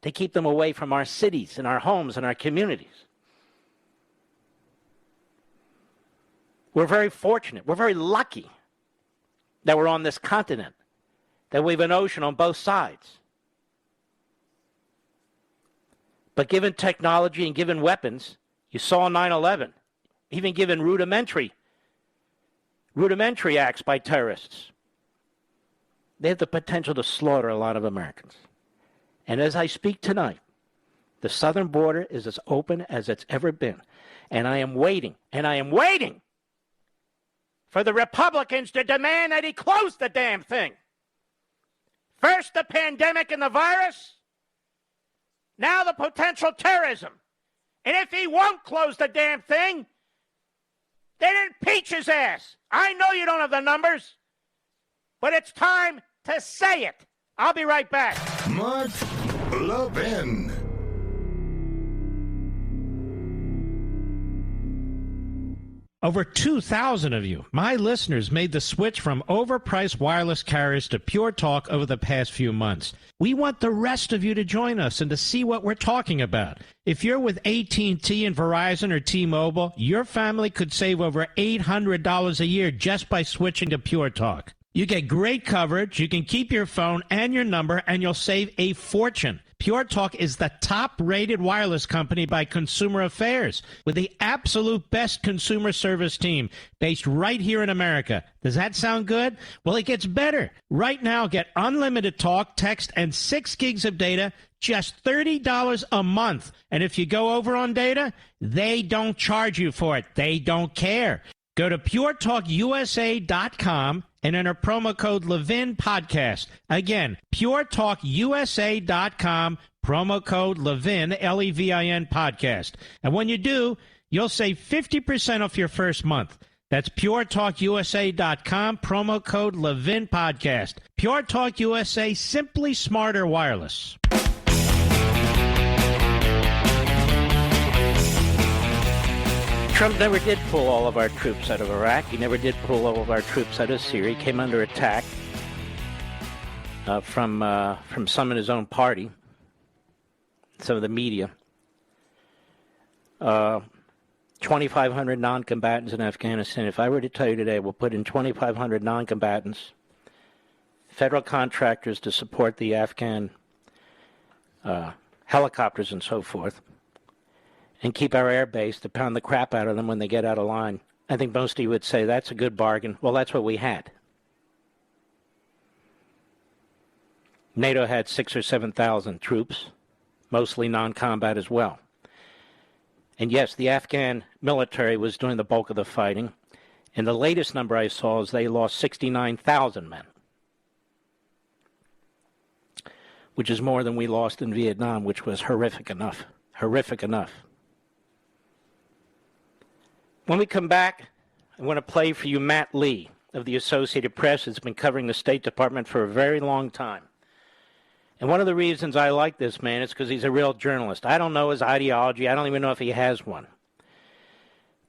to keep them away from our cities and our homes and our communities. We're very fortunate. We're very lucky that we're on this continent, that we have an ocean on both sides. But given technology and given weapons, you saw 9/11, even given rudimentary acts by terrorists, they have the potential to slaughter a lot of Americans. And as I speak tonight, the southern border is as open as it's ever been. And I am waiting for the Republicans to demand that he close the damn thing. First the pandemic and the virus, now the potential terrorism. And if he won't close the damn thing, then impeach his ass. I know you don't have the numbers, but it's time to say it. I'll be right back. Mark Levin. Over 2,000 of you, my listeners, made the switch from overpriced wireless carriers to Pure Talk over the past few months. We want the rest of you to join us and to see what we're talking about. If you're with AT&T and Verizon or T-Mobile, your family could save over $800 a year just by switching to Pure Talk. You get great coverage, you can keep your phone and your number, and you'll save a fortune. Pure Talk is the top-rated wireless company by Consumer Affairs with the absolute best consumer service team based right here in America. Does that sound good? Well, it gets better. Right now, get unlimited talk, text, and 6 gigs of data, just $30 a month. And if you go over on data, they don't charge you for it. They don't care. Go to puretalkusa.com and enter promo code ləvɪn podcast. Again, puretalkusa.com, promo code ləvɪn, L-E-V-I-N podcast. And when you do, you'll save 50% off your first month. That's puretalkusa.com, promo code ləvɪn podcast. Pure Talk USA, simply smarter wireless. Trump never did pull all of our troops out of Iraq. He never did pull all of our troops out of Syria. He came under attack from some in his own party, some of the media. 2,500 non-combatants in Afghanistan. If I were to tell you today, we'll put in 2,500 non-combatants, federal contractors to support the Afghan helicopters and so forth, and keep our air base to pound the crap out of them when they get out of line. I think most of you would say that's a good bargain. Well, that's what we had. NATO had 6,000 or 7,000 troops, mostly non-combat as well. And yes, the Afghan military was doing the bulk of the fighting. And the latest number I saw is they lost 69,000 men, which is more than we lost in Vietnam, which was horrific enough. Horrific enough. When we come back, I want to play for you Matt Lee of the Associated Press, who's been covering the State Department for a very long time. And one of the reasons I like this man is because he's a real journalist. I don't know his ideology. I don't even know if he has one.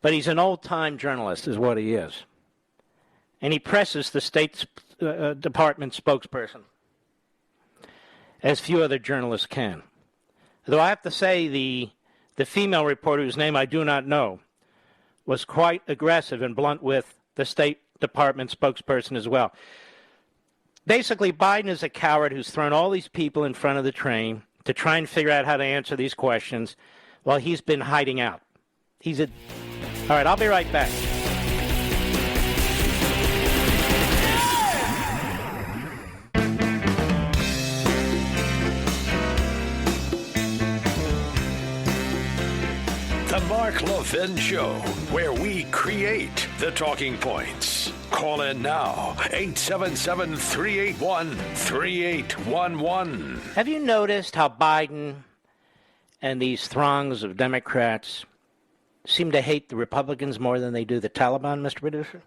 But he's an old-time journalist is what he is. And he presses the State Department spokesperson, as few other journalists can. Though I have to say the female reporter, whose name I do not know, was quite aggressive and blunt with the State Department spokesperson as well. Basically, Biden is a coward who's thrown all these people in front of the train to try and figure out how to answer these questions while he's been hiding out. All right, I'll be right back. The Mark Levin Show, where we create the talking points. Call in now, 877-381-3811. Have you noticed how Biden and these throngs of Democrats seem to hate the Republicans more than they do the Taliban, Mr. Producer?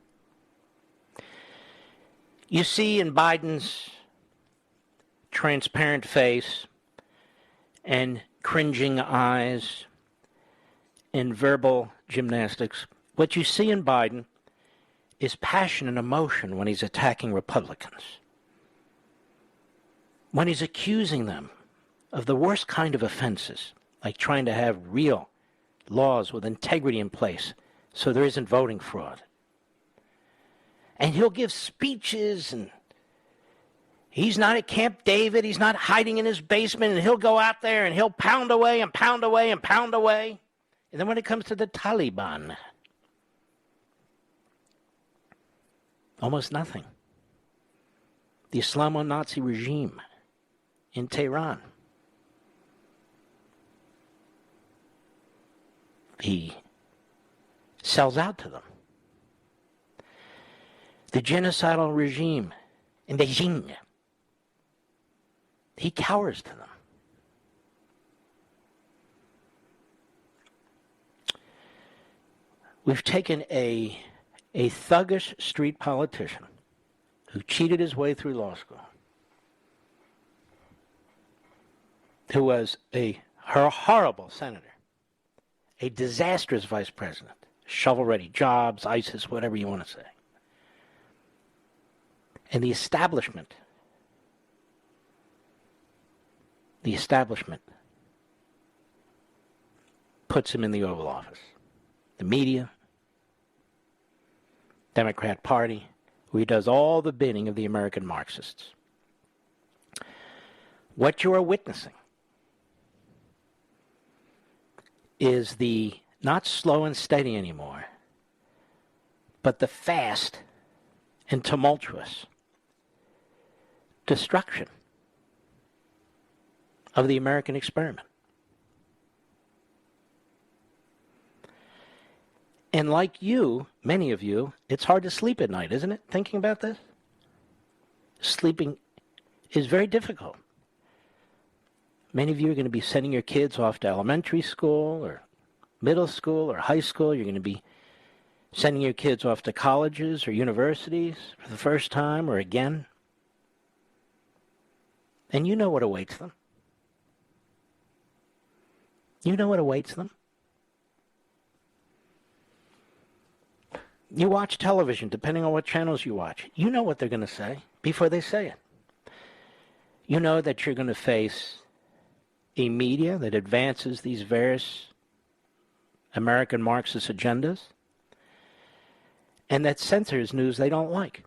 You see in Biden's transparent face and cringing eyes and verbal gymnastics, what you see in Biden is passion and emotion when he's attacking Republicans, when he's accusing them of the worst kind of offenses, like trying to have real laws with integrity in place so there isn't voting fraud. And he'll give speeches, and he's not at Camp David, he's not hiding in his basement, and he'll go out there and he'll pound away and pound away and pound away. And then when it comes to the Taliban, almost nothing. The Islamo-Nazi regime in Tehran. He sells out to them. The genocidal regime in Beijing. He cowers to them. We've taken a thuggish street politician who cheated his way through law school, who was a horrible senator, a disastrous vice president, shovel-ready jobs, ISIS, whatever you want to say. And the establishment puts him in the Oval Office. The media, Democrat Party, where he does all the bidding of the American Marxists. What you are witnessing is the not slow and steady anymore, but the fast and tumultuous destruction of the American experiment. And like you, many of you, it's hard to sleep at night, isn't it, thinking about this? Sleeping is very difficult. Many of you are going to be sending your kids off to elementary school or middle school or high school. You're going to be sending your kids off to colleges or universities for the first time or again. And you know what awaits them. You know what awaits them. You watch television, depending on what channels you watch. You know what they're going to say before they say it. You know that you're going to face a media that advances these various American Marxist agendas and that censors news they don't like,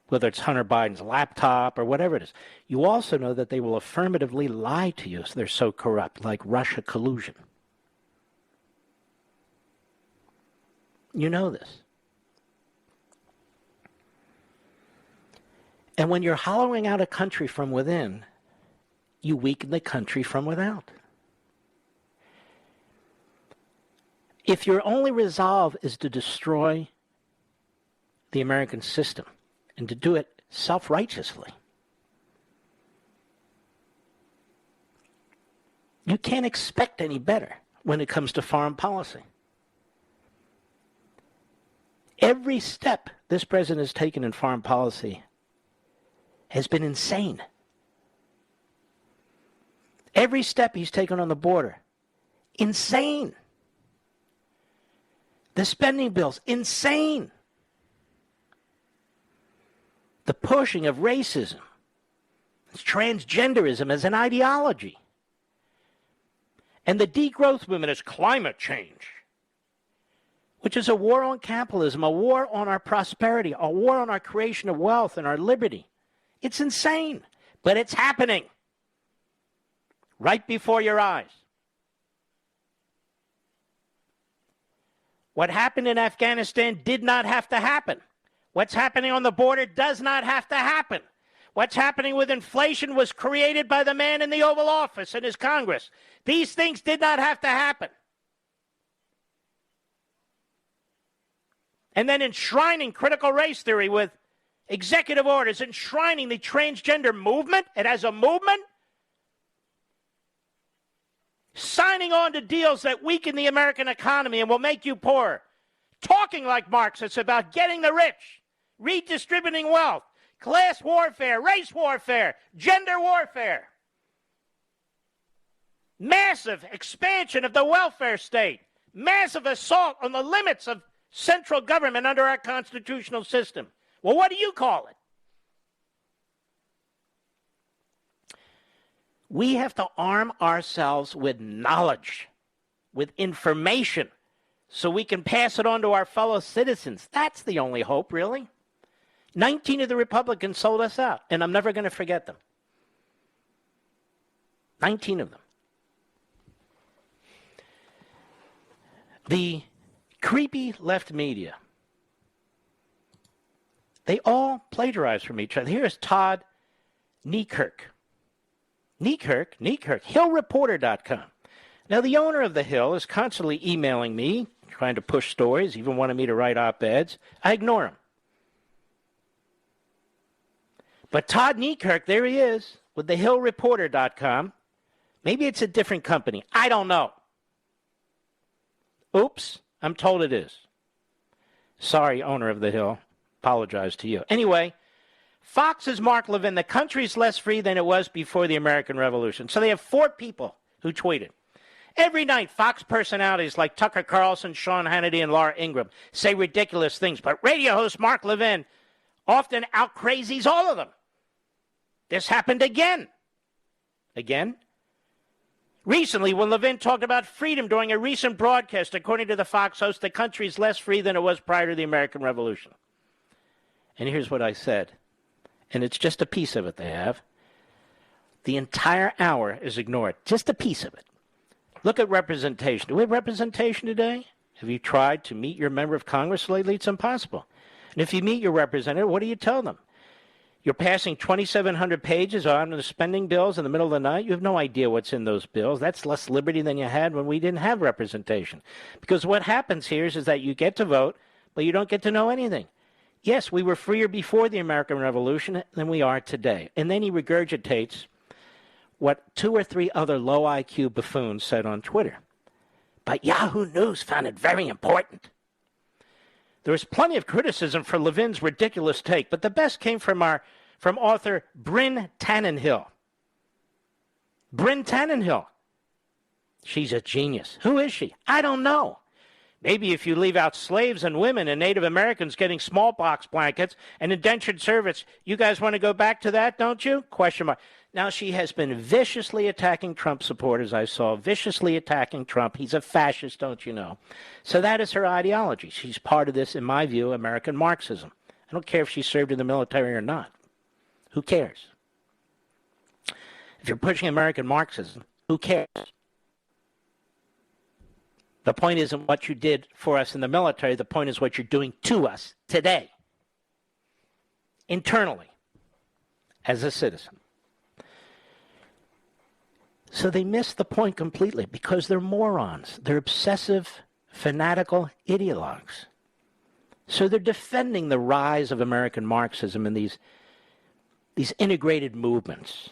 whether it's Hunter Biden's laptop or whatever it is. You also know that they will affirmatively lie to you, so they're so corrupt, like Russia collusion. You know this. And when you're hollowing out a country from within, you weaken the country from without. If your only resolve is to destroy the American system and to do it self-righteously, you can't expect any better when it comes to foreign policy. Every step this president has taken in foreign policy has been insane. Every step he's taken on the border, insane. The spending bills, insane. The pushing of racism, transgenderism as an ideology. And the degrowth movement is climate change, which is a war on capitalism, a war on our prosperity, a war on our creation of wealth and our liberty. It's insane, but it's happening right before your eyes. What happened in Afghanistan did not have to happen. What's happening on the border does not have to happen. What's happening with inflation was created by the man in the Oval Office and his Congress. These things did not have to happen. And then enshrining critical race theory with executive orders, enshrining the transgender movement, it has a movement, signing on to deals that weaken the American economy and will make you poorer, talking like Marxists about getting the rich, redistributing wealth, class warfare, race warfare, gender warfare, massive expansion of the welfare state, massive assault on the limits of central government under our constitutional system. Well, what do you call it? We have to arm ourselves with knowledge, with information, so we can pass it on to our fellow citizens. That's the only hope, really. 19 of the Republicans sold us out, and I'm never going to forget them. 19 of them. The creepy left media, they all plagiarize from each other. Here's Todd Niekirk, HillReporter.com. Now, the owner of The Hill is constantly emailing me, trying to push stories, even wanted me to write op-eds. I ignore him. But Todd Niekirk, there he is, with the HillReporter.com. Maybe it's a different company. I don't know. Oops, I'm told it is. Sorry, owner of The Hill. Apologize to you. Anyway, Fox's Mark Levin, the country's less free than it was before the American Revolution. So they have 4 people who tweeted. Every night, Fox personalities like Tucker Carlson, Sean Hannity, and Laura Ingraham say ridiculous things, but radio host Mark Levin often out-crazies all of them. This happened again. Again? Recently, when Levin talked about freedom during a recent broadcast, according to the Fox host, the country is less free than it was prior to the American Revolution. And here's what I said, and it's just a piece of it they have. The entire hour is ignored, just a piece of it. Look at representation. Do we have representation today? Have you tried to meet your member of Congress lately? It's impossible. And if you meet your representative, what do you tell them? You're passing 2,700 pages on the spending bills in the middle of the night. You have no idea what's in those bills. That's less liberty than you had when we didn't have representation. Because what happens here is that you get to vote, but you don't get to know anything. Yes, we were freer before the American Revolution than we are today. And then he regurgitates what 2 or 3 other low IQ buffoons said on Twitter. But Yahoo News found it very important. There was plenty of criticism for Levin's ridiculous take, but the best came from author Bryn Tannenhill. Bryn Tannenhill. She's a genius. Who is she? I don't know. Maybe if you leave out slaves and women and Native Americans getting smallpox blankets and indentured servants, you guys want to go back to that, don't you? Question mark. Now, she has been viciously attacking Trump supporters, I saw, viciously attacking Trump. He's a fascist, don't you know? So that is her ideology. She's part of this, in my view, American Marxism. I don't care if she served in the military or not. Who cares? If you're pushing American Marxism, who cares? The point isn't what you did for us in the military. The point is what you're doing to us today, internally, as a citizen. So they miss the point completely because they're morons. They're obsessive, fanatical ideologues. So they're defending the rise of American Marxism and these integrated movements.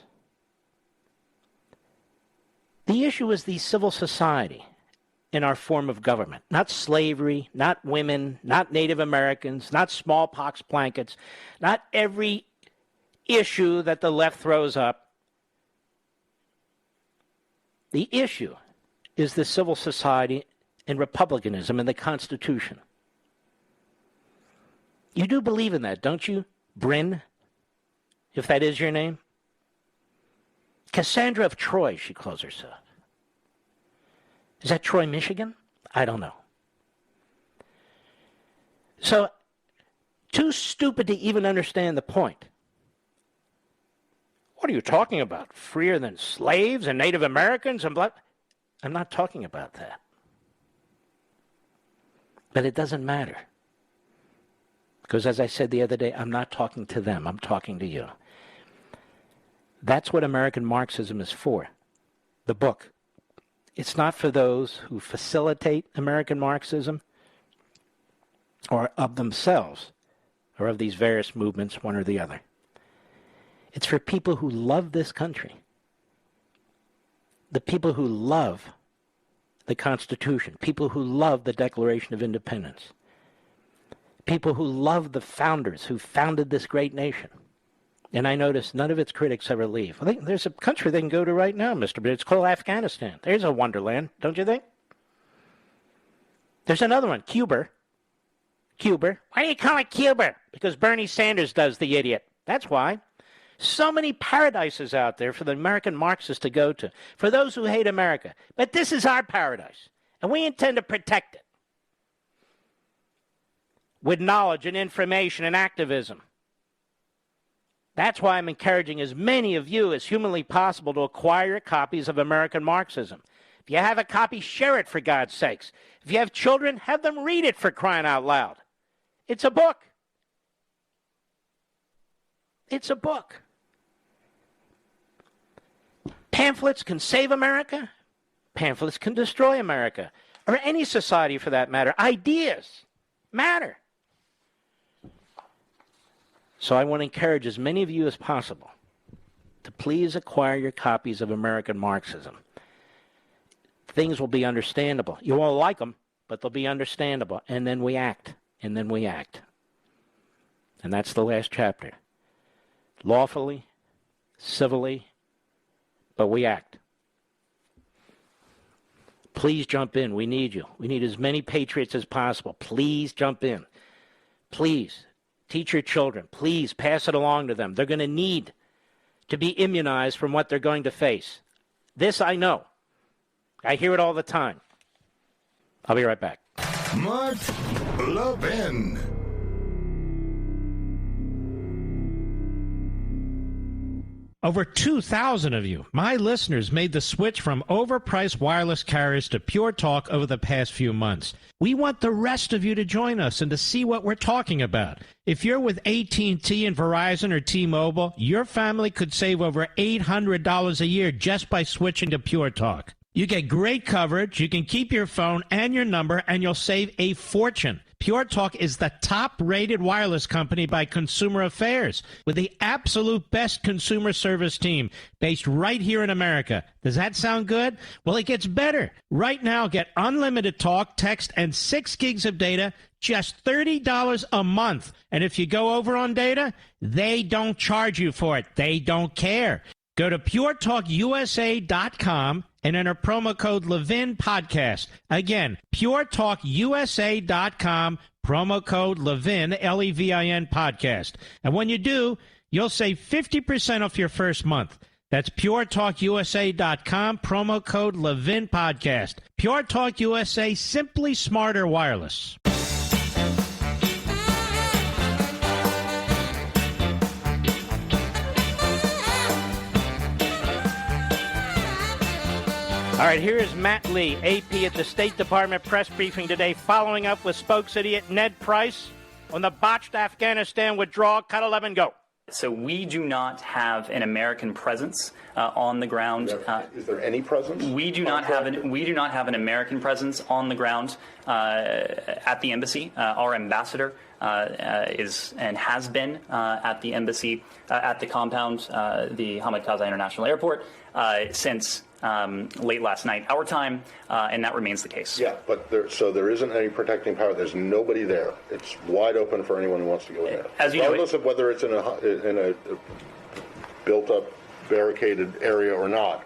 The issue is the civil society in our form of government, not slavery, not women, not Native Americans, not smallpox blankets, not every issue that the left throws up. The issue is the civil society and republicanism and the Constitution. You do believe in that, don't you, Bryn? If that is your name? Cassandra of Troy, she calls herself. Is that Troy, Michigan? I don't know. So, too stupid to even understand the point. What are you talking about? Freer than slaves and Native Americans and black? I'm not talking about that. But it doesn't matter. Because as I said the other day, I'm not talking to them. I'm talking to you. That's what American Marxism is for. The book. It's not for those who facilitate American Marxism or of themselves or of these various movements, one or the other. It's for people who love this country. The people who love the Constitution. People who love the Declaration of Independence. People who love the founders who founded this great nation. And I notice none of its critics ever leave. I think there's a country they can go to right now, Mr. But it's called Afghanistan. There's a wonderland, don't you think? There's another one, Cuba. Cuba. Why do you call it Cuba? Because Bernie Sanders does, the idiot. That's why. So many paradises out there for the American Marxists to go to, for those who hate America. But this is our paradise, and we intend to protect it with knowledge and information and activism. That's why I'm encouraging as many of you as humanly possible to acquire copies of American Marxism. If you have a copy, share it for God's sakes. If you have children, have them read it for crying out loud. It's a book. It's a book. Pamphlets can save America. Pamphlets can destroy America. Or any society for that matter. Ideas matter. So I want to encourage as many of you as possible to please acquire your copies of American Marxism. Things will be understandable. You won't like them, but they'll be understandable. And then we act. And then we act. And that's the last chapter. Lawfully, civilly, but we act. Please jump in. We need you. We need as many patriots as possible. Please jump in. Please teach your children. Please pass it along to them. They're going to need to be immunized from what they're going to face. This I know. I hear it all the time. I'll be right back. Mark Levin. Over 2,000 of you, my listeners, made the switch from overpriced wireless carriers to Pure Talk over the past few months. We want the rest of you to join us and to see what we're talking about. If you're with AT&T and Verizon or T-Mobile, your family could save over $800 a year just by switching to Pure Talk. You get great coverage, you can keep your phone and your number, and you'll save a fortune. Pure Talk is the top-rated wireless company by Consumer Affairs with the absolute best consumer service team based right here in America. Does that sound good? Well, it gets better. Right now, get unlimited talk, text, and 6 gigs of data, just $30 a month. And if you go over on data, they don't charge you for it. They don't care. Go to puretalkusa.com and enter promo code Levin Podcast. Again, puretalkusa.com, promo code Levin, Levin Podcast. And when you do, you'll save 50% off your first month. That's puretalkusa.com, promo code Levin Podcast. Pure Talk USA, simply smarter wireless. All right, here is Matt Lee, AP at the State Department press briefing today, following up with spokes idiot Ned Price on the botched Afghanistan withdrawal. Cut 11, go. So we do not have an American presence on the ground. Is there any presence? We do not have an American presence on the ground at the embassy. Our ambassador is and has been at the embassy at the compound, the Hamid Karzai International Airport, since late last night, our time, and that remains the case. Yeah, but there isn't any protecting power. There's nobody there. It's wide open for anyone who wants to go in there. As you regardless of whether it's in a built-up, barricaded area or not,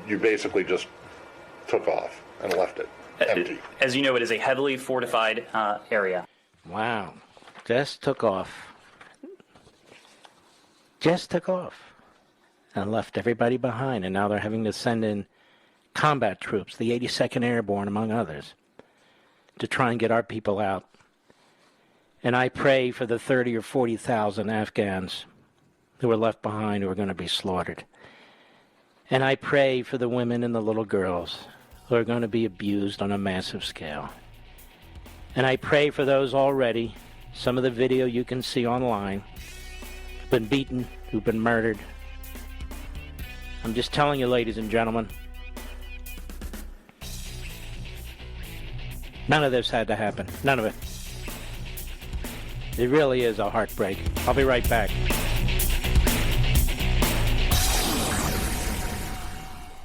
you basically just took off and left it empty. As you know, it is a heavily fortified area. Wow. Just took off. Just took off. And left everybody behind, and now they're having to send in combat troops, the 82nd Airborne, among others, to try and get our people out. And I pray for the 30 or 40,000 Afghans who are left behind who are going to be slaughtered. And I pray for the women and the little girls who are going to be abused on a massive scale. And I pray for those already, some of the video you can see online, who've been beaten, who've been murdered. I'm just telling you, ladies and gentlemen, none of this had to happen. None of it. It really is a heartbreak. I'll be right back.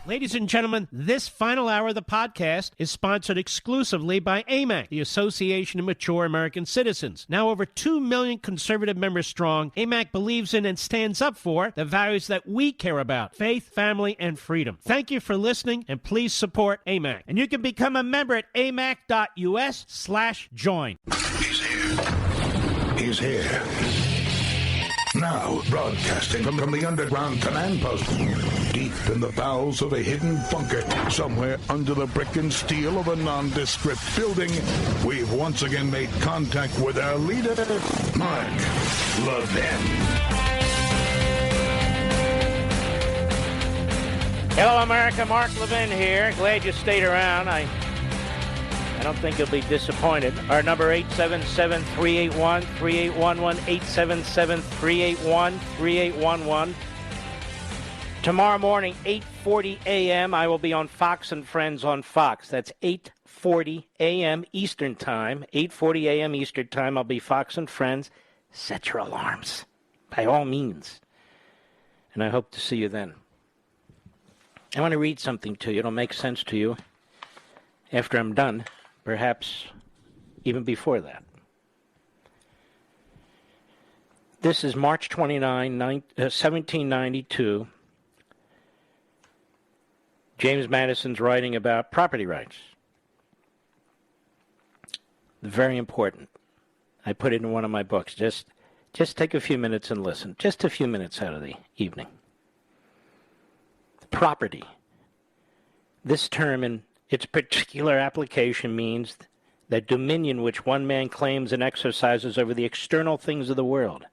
Ladies and gentlemen, this final hour of the podcast is sponsored exclusively by AMAC, the Association of Mature American Citizens. Now over 2 million conservative members strong, AMAC believes in and stands up for the values that we care about: faith, family, and freedom. Thank you for listening, and please support AMAC. And you can become a member at amac.us/join. He's here. He's here. Now, broadcasting from the underground command post, deep in the bowels of a hidden bunker, somewhere under the brick and steel of a nondescript building, we've once again made contact with our leader, Mark Levin. Hello, America. Mark Levin here. Glad you stayed around. I don't think you'll be disappointed. Our number 877-381-3811, 877-381-3811. Tomorrow morning, 8:40 a.m., I will be on Fox and Friends on Fox. That's 8:40 a.m. Eastern Time. 8:40 a.m. Eastern Time, I'll be Fox and Friends. Set your alarms, by all means. And I hope to see you then. I want to read something to you. It'll make sense to you after I'm done. Perhaps even before that. This is March 29, 1792. James Madison's writing about property rights. Very important. I put it in one of my books. Just take a few minutes and listen. Just a few minutes out of the evening. Property. This term in its particular application means that dominion which one man claims and exercises over the external things of the world,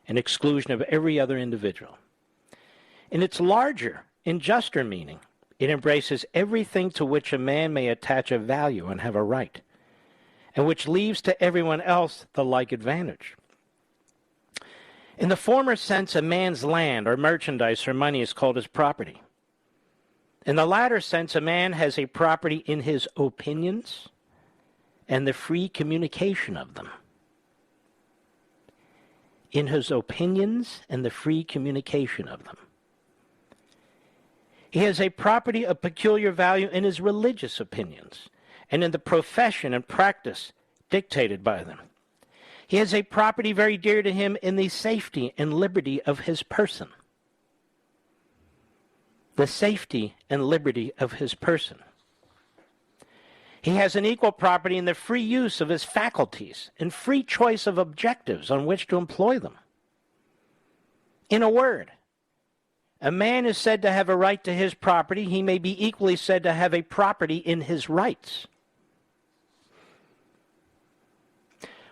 an exclusion of every other individual. In its larger and juster meaning, it embraces everything to which a man may attach a value and have a right, and which leaves to everyone else the like advantage. In the former sense, a man's land or merchandise or money is called his property. In the latter sense, a man has a property in his opinions and the free communication of them. In his opinions and the free communication of them. He has a property of peculiar value in his religious opinions and in the profession and practice dictated by them. He has a property very dear to him in the safety and liberty of his person. The safety and liberty of his person. He has an equal property in the free use of his faculties and free choice of objectives on which to employ them. In a word, a man is said to have a right to his property. He may be equally said to have a property in his rights.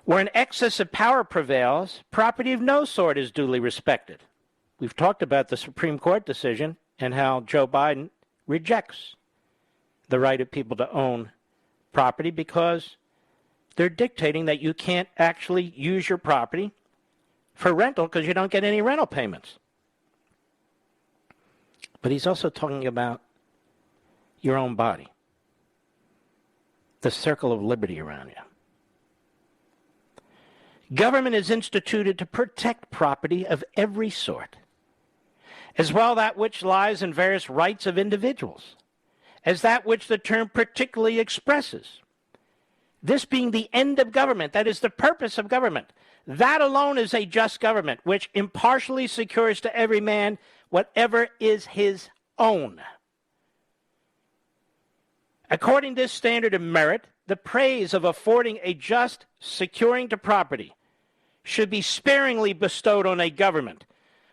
Where an excess of power prevails, property of no sort is duly respected. We've talked about the Supreme Court decision and how Joe Biden rejects the right of people to own property because they're dictating that you can't actually use your property for rental because you don't get any rental payments. But he's also talking about your own body, the circle of liberty around you. Government is instituted to protect property of every sort, as well that which lies in various rights of individuals, as that which the term particularly expresses. This being the end of government, that is the purpose of government. That alone is a just government, which impartially secures to every man whatever is his own. According to this standard of merit, the praise of affording a just securing to property should be sparingly bestowed on a government,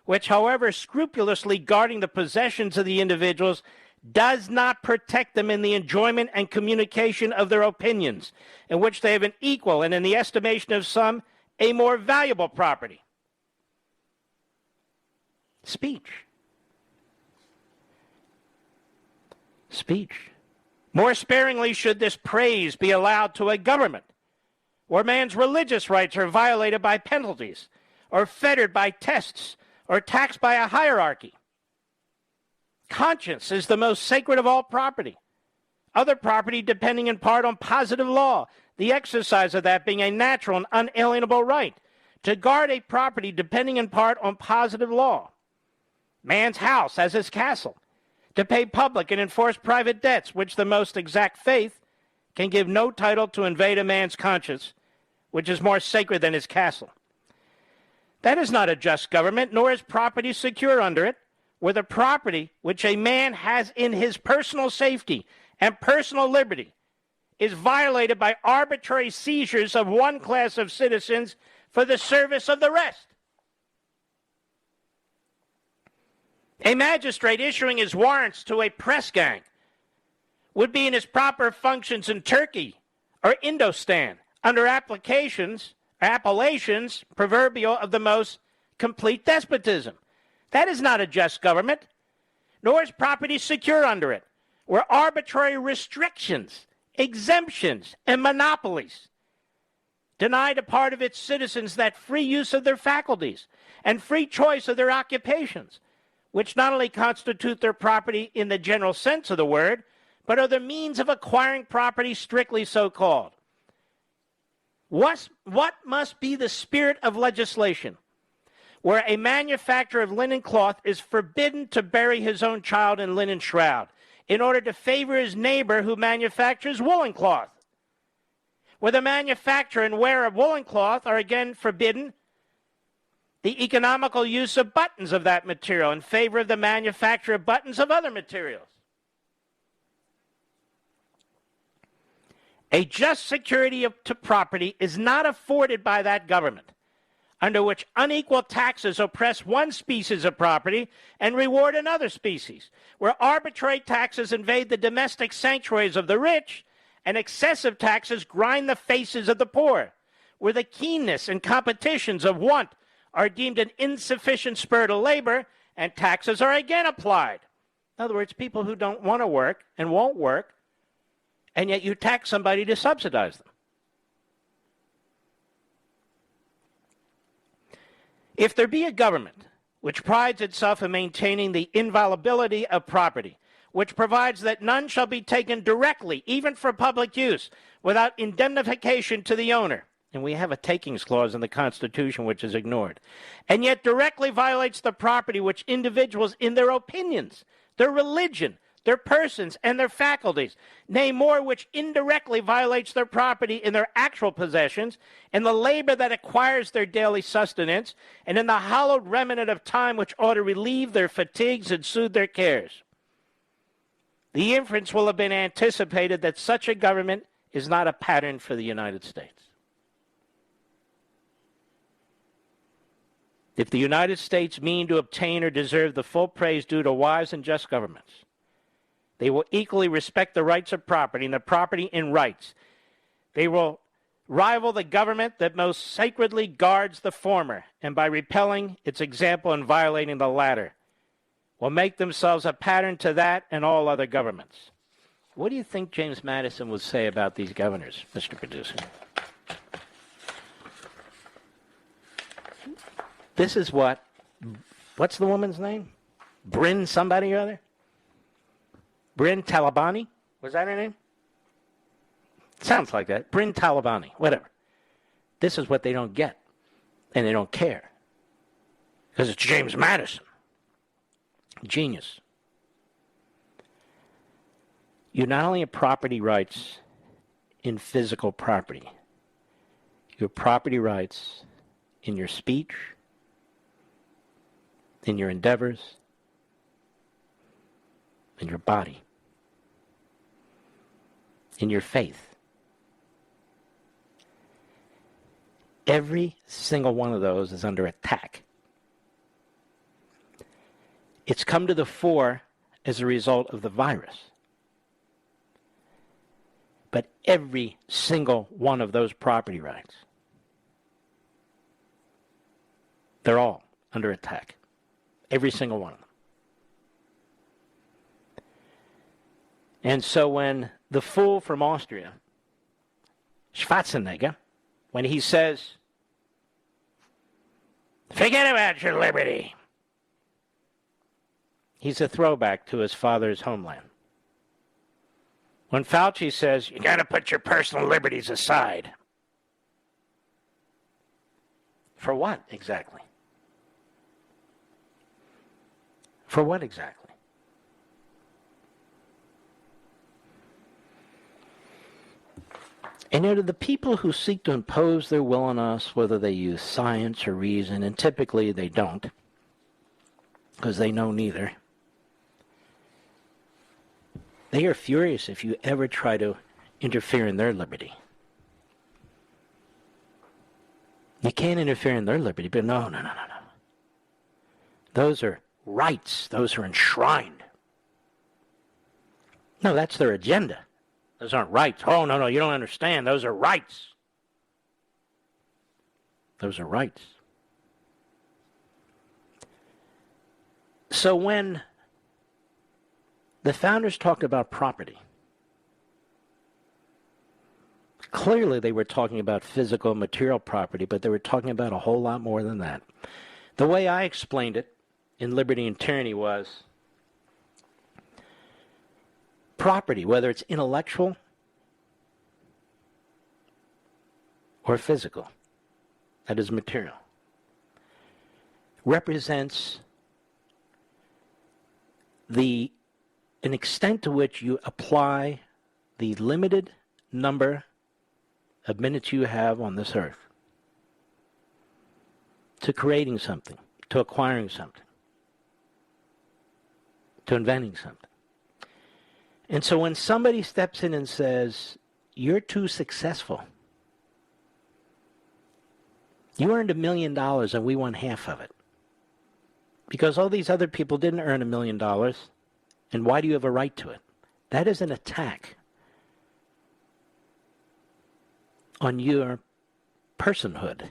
which, however scrupulously guarding the possessions of the individuals, does not protect them in the enjoyment and communication of their opinions, in which they have an equal and, in the estimation of some, a more valuable property. Speech. Speech. More sparingly should this praise be allowed to a government, where man's religious rights are violated by penalties, or fettered by tests, or taxed by a hierarchy. Conscience is the most sacred of all property. Other property depending in part on positive law, the exercise of that being a natural and unalienable right. To guard a property depending in part on positive law. Man's house as his castle. To pay public and enforce private debts, which the most exact faith can give no title to invade a man's conscience, which is more sacred than his castle. That is not a just government, nor is property secure under it, where the property which a man has in his personal safety and personal liberty is violated by arbitrary seizures of one class of citizens for the service of the rest. A magistrate issuing his warrants to a press gang would be in his proper functions in Turkey or Indostan under appellations proverbial of the most complete despotism. That is not a just government, nor is property secure under it, where arbitrary restrictions, exemptions, and monopolies deny to part of its citizens that free use of their faculties and free choice of their occupations, which not only constitute their property in the general sense of the word, but are the means of acquiring property strictly so called. What must be the spirit of legislation where a manufacturer of linen cloth is forbidden to bury his own child in linen shroud in order to favor his neighbor who manufactures woolen cloth? Where the manufacture and wear of woolen cloth are again forbidden the economical use of buttons of that material in favor of the manufacture of buttons of other materials. A just security to property is not afforded by that government, under which unequal taxes oppress one species of property and reward another species, where arbitrary taxes invade the domestic sanctuaries of the rich and excessive taxes grind the faces of the poor, where the keenness and competitions of want are deemed an insufficient spur to labor and taxes are again applied. In other words, people who don't want to work and won't work, and yet you tax somebody to subsidize them. If there be a government which prides itself in maintaining the inviolability of property, which provides that none shall be taken directly, even for public use, without indemnification to the owner, and we have a takings clause in the Constitution which is ignored, and yet directly violates the property which individuals in their opinions, their religion, their persons, and their faculties, nay more, which indirectly violates their property in their actual possessions, in the labor that acquires their daily sustenance, and in the hallowed remnant of time which ought to relieve their fatigues and soothe their cares. The inference will have been anticipated that such a government is not a pattern for the United States. If the United States mean to obtain or deserve the full praise due to wise and just governments, they will equally respect the rights of property and the property in rights. They will rival the government that most sacredly guards the former, and by repelling its example and violating the latter, will make themselves a pattern to that and all other governments. What do you think James Madison would say about these governors, Mr. Producer? This is what's the woman's name? Bryn somebody or other? Bryn Talabani? Was that her name? Sounds like that. Bryn Talabani, whatever. This is what they don't get, and they don't care. Because it's James Madison. Genius. You not only have property rights in physical property, you have property rights in your speech, in your endeavors, in your body, in your faith. Every single one of those is under attack. It's come to the fore as a result of the virus. But every single one of those property rights, they're all under attack. Every single one of them. And so when the fool from Austria, Schwarzenegger, when he says, forget about your liberty, he's a throwback to his father's homeland. When Fauci says, you got to put your personal liberties aside. For what exactly? For what exactly? And the people who seek to impose their will on us, whether they use science or reason, and typically they don't, because they know neither, they are furious if you ever try to interfere in their liberty. You can't interfere in their liberty, but no. Those are rights. Those are enshrined. No, that's their agenda. Those aren't rights. Oh, no, you don't understand. Those are rights. Those are rights. So when the founders talked about property, clearly they were talking about physical, material property, but they were talking about a whole lot more than that. The way I explained it in Liberty and Tyranny was property, whether it's intellectual or physical, that is material, represents an extent to which you apply the limited number of minutes you have on this earth to creating something, to acquiring something, to inventing something. And so when somebody steps in and says, you're too successful. You earned $1 million and we won half of it. Because all these other people didn't earn $1 million. And why do you have a right to it? That is an attack on your personhood.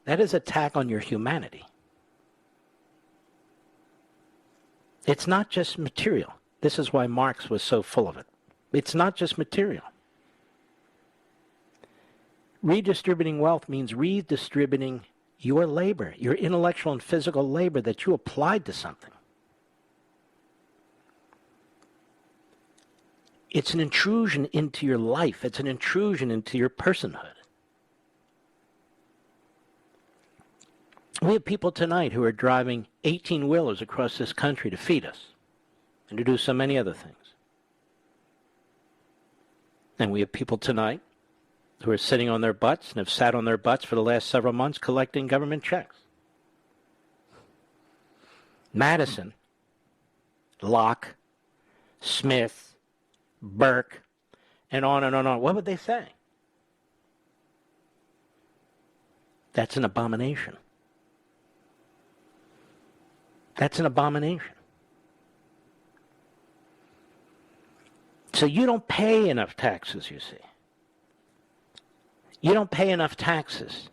That is an attack on your humanity. It's not just material. This is why Marx was so full of it. It's not just material. Redistributing wealth means redistributing your labor, your intellectual and physical labor that you applied to something. It's an intrusion into your life. It's an intrusion into your personhood. We have people tonight who are driving 18-wheelers across this country to feed us and to do so many other things. And we have people tonight who are sitting on their butts and have sat on their butts for the last several months collecting government checks. Madison, Locke, Smith, Burke, and on and on and on. What would they say? That's an abomination. That's an abomination. So you don't pay enough taxes, you see. You don't pay enough taxes.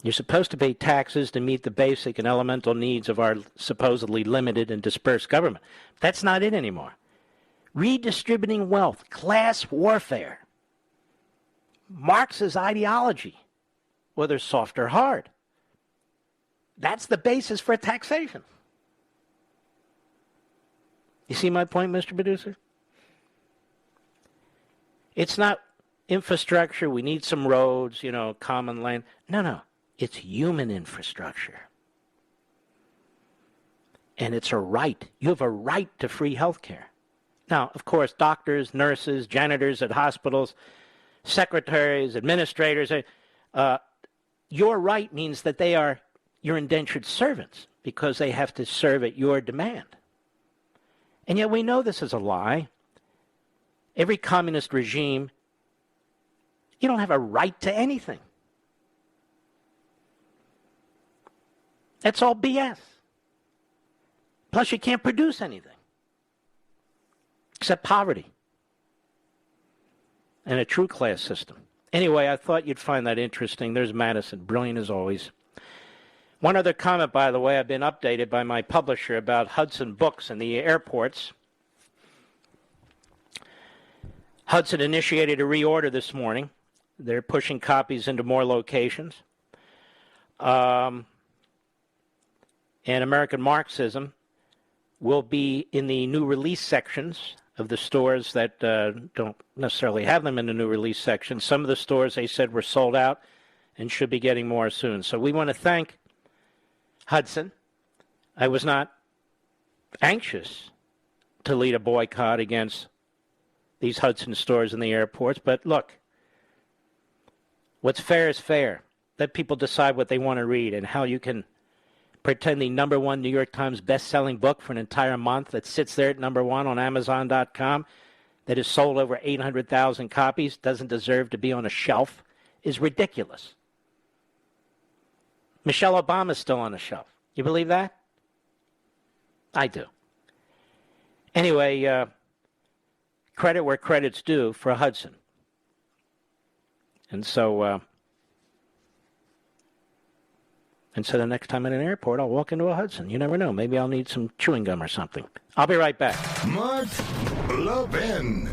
You're supposed to pay taxes to meet the basic and elemental needs of our supposedly limited and dispersed government. That's not it anymore. Redistributing wealth, class warfare, Marx's ideology, whether soft or hard. That's the basis for taxation. You see my point, Mr. Producer? It's not infrastructure, we need some roads, common land. No. It's human infrastructure. And it's a right. You have a right to free health care. Now, of course, doctors, nurses, janitors at hospitals, secretaries, administrators, your right means that they are your indentured servants because they have to serve at your demand. And yet we know this is a lie. Every communist regime, you don't have a right to anything. That's all BS. Plus, you can't produce anything except poverty and a true class system. Anyway, I thought you'd find that interesting. There's Madison, brilliant as always. One other comment, by the way, I've been updated by my publisher about Hudson Books and the airports. Hudson initiated a reorder this morning. They're pushing copies into more locations. And American Marxism will be in the new release sections of the stores that don't necessarily have them in the new release section. Some of the stores, they said, were sold out and should be getting more soon. So we want to thank Hudson. I was not anxious to lead a boycott against these Hudson stores in the airports, but look, what's fair is fair. Let people decide what they want to read and how you can pretend the #1 New York Times best-selling book for an entire month that sits there at #1 on Amazon.com that has sold over 800,000 copies, doesn't deserve to be on a shelf, is ridiculous. Michelle Obama's still on the shelf. You believe that? I do. Anyway, credit where credit's due for Hudson. And so the next time at an airport, I'll walk into a Hudson. You never know. Maybe I'll need some chewing gum or something. I'll be right back. Mark Levin.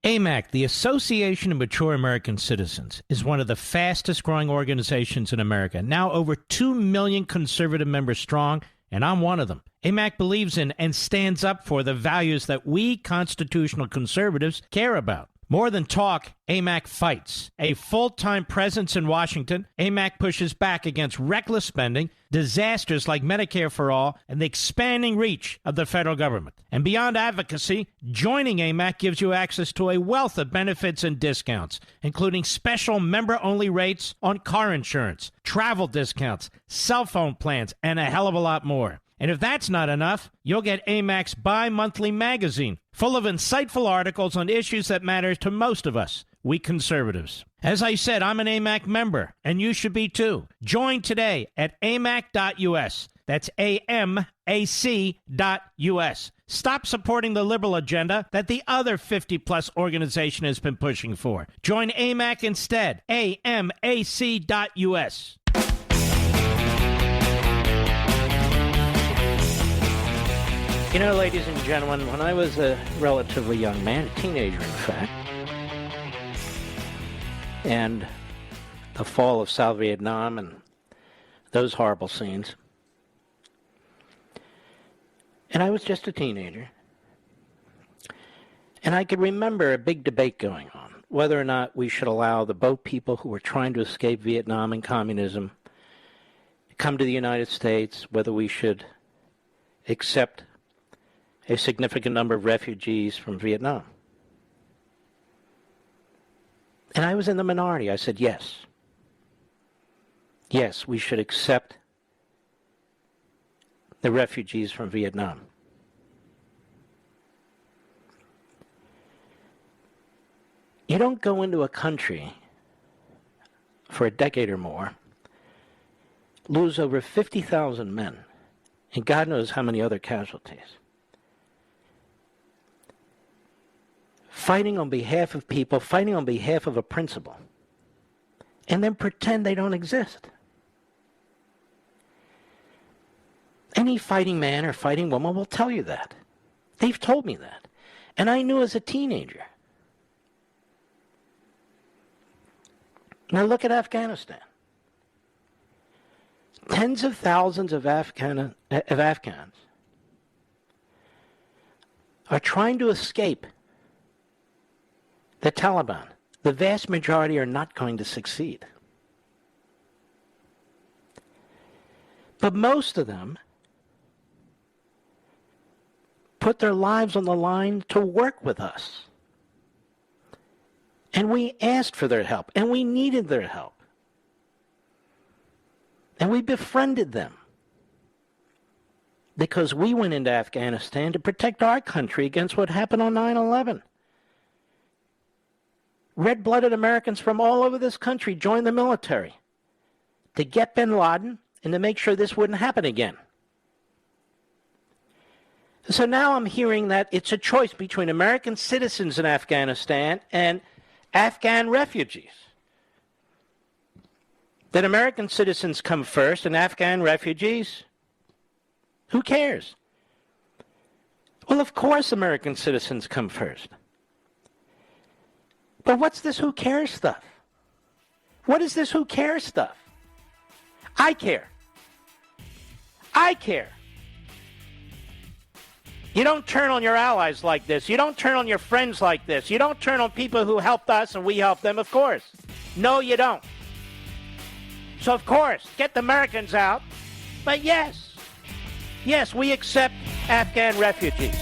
AMAC, the Association of Mature American Citizens, is one of the fastest growing organizations in America. Now over 2 million conservative members strong, and I'm one of them. AMAC believes in and stands up for the values that we constitutional conservatives care about. More than talk, AMAC fights. A full-time presence in Washington, AMAC pushes back against reckless spending, disasters like Medicare for All, and the expanding reach of the federal government. And beyond advocacy, joining AMAC gives you access to a wealth of benefits and discounts, including special member-only rates on car insurance, travel discounts, cell phone plans, and a hell of a lot more. And if that's not enough, you'll get AMAC's bi-monthly magazine, full of insightful articles on issues that matter to most of us, we conservatives. As I said, I'm an AMAC member, and you should be too. Join today at amac.us. That's AMAC.us. Stop supporting the liberal agenda that the other 50-plus organization has been pushing for. Join AMAC instead. AMAC.us. You know, ladies and gentlemen, when I was a relatively young man, a teenager in fact, and the fall of South Vietnam and those horrible scenes, and I was just a teenager, and I could remember a big debate going on, whether or not we should allow the boat people who were trying to escape Vietnam and communism to come to the United States, whether we should accept a significant number of refugees from Vietnam. And I was in the minority. I said, yes. Yes, we should accept the refugees from Vietnam. You don't go into a country for a decade or more, lose over 50,000 men, and God knows how many other casualties, fighting on behalf of people, fighting on behalf of a principle, and then pretend they don't exist. Any fighting man or fighting woman will tell you that. They've told me that. And I knew as a teenager. Now look at Afghanistan. Tens of thousands of Afghans are trying to escape the Taliban. The vast majority are not going to succeed. But most of them put their lives on the line to work with us. And we asked for their help, and we needed their help. And we befriended them because we went into Afghanistan to protect our country against what happened on 9/11. Red-blooded Americans from all over this country joined the military to get bin Laden and to make sure this wouldn't happen again. So now I'm hearing that it's a choice between American citizens in Afghanistan and Afghan refugees. That American citizens come first and Afghan refugees? Who cares? Well, of course American citizens come first. But what's this who cares stuff? What is this who cares stuff? I care. I care. You don't turn on your allies like this. You don't turn on your friends like this. You don't turn on people who helped us and we helped them, of course. No, you don't. So, of course, get the Americans out. But yes, we accept Afghan refugees.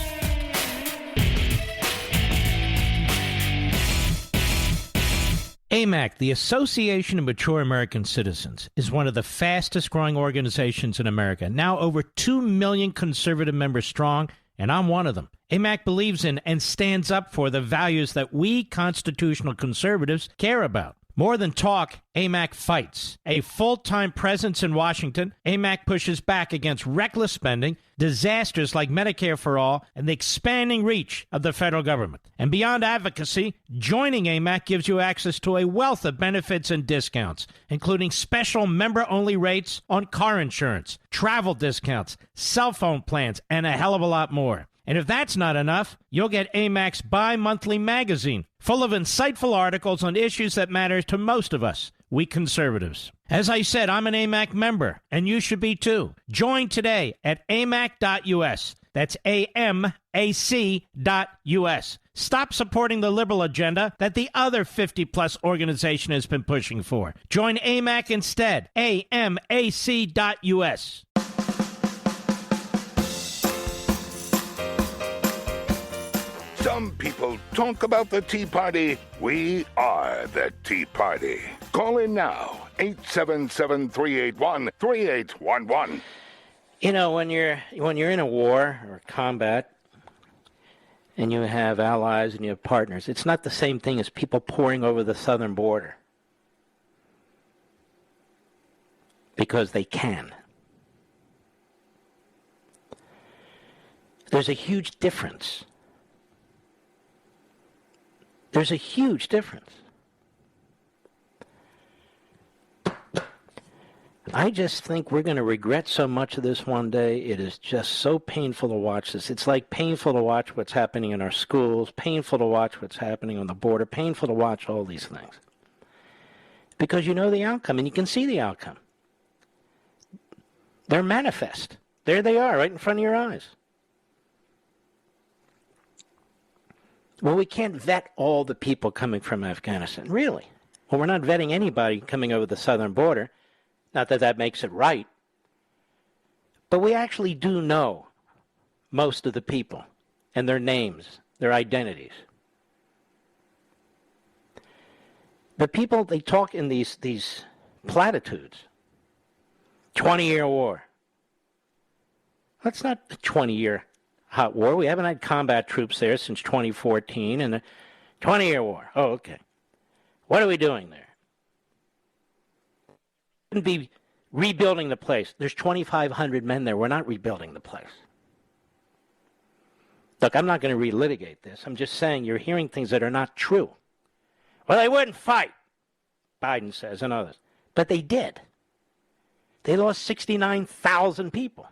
AMAC, the Association of Mature American Citizens, is one of the fastest growing organizations in America. Now over 2 million conservative members strong, and I'm one of them. AMAC believes in and stands up for the values that we constitutional conservatives care about. More than talk, AMAC fights. A full-time presence in Washington, AMAC pushes back against reckless spending, disasters like Medicare for All, and the expanding reach of the federal government. And beyond advocacy, joining AMAC gives you access to a wealth of benefits and discounts, including special member-only rates on car insurance, travel discounts, cell phone plans, and a hell of a lot more. And if that's not enough, you'll get AMAC's bi-monthly magazine, full of insightful articles on issues that matter to most of us, we conservatives. As I said, I'm an AMAC member, and you should be too. Join today at amac.us. That's AMAC.us. Stop supporting the liberal agenda that the other 50-plus organization has been pushing for. Join AMAC instead. AMAC.us. Some people talk about the Tea Party. We are the Tea Party. Call in now, 877-381-3811. You know, when you're in a war or combat, and you have allies and you have partners, it's not the same thing as people pouring over the southern border because they can. There's a huge difference. There's a huge difference. I just think we're going to regret so much of this one day. It is just so painful to watch this. It's like painful to watch what's happening in our schools, painful to watch what's happening on the border, painful to watch all these things. Because you know the outcome, and you can see the outcome. They're manifest. There they are, right in front of your eyes. Well, we can't vet all the people coming from Afghanistan, really. Well, we're not vetting anybody coming over the southern border. Not that that makes it right. But we actually do know most of the people and their names, their identities. The people, they talk in these platitudes. 20-year war. That's not a 20-year hot war. We haven't had combat troops there since 2014. And a 20-year war. Oh, okay. What are we doing there? Shouldn't be rebuilding the place. There's 2,500 men there. We're not rebuilding the place. Look, I'm not going to relitigate this. I'm just saying you're hearing things that are not true. Well, they wouldn't fight, Biden says, and others. But they did. They lost 69,000 people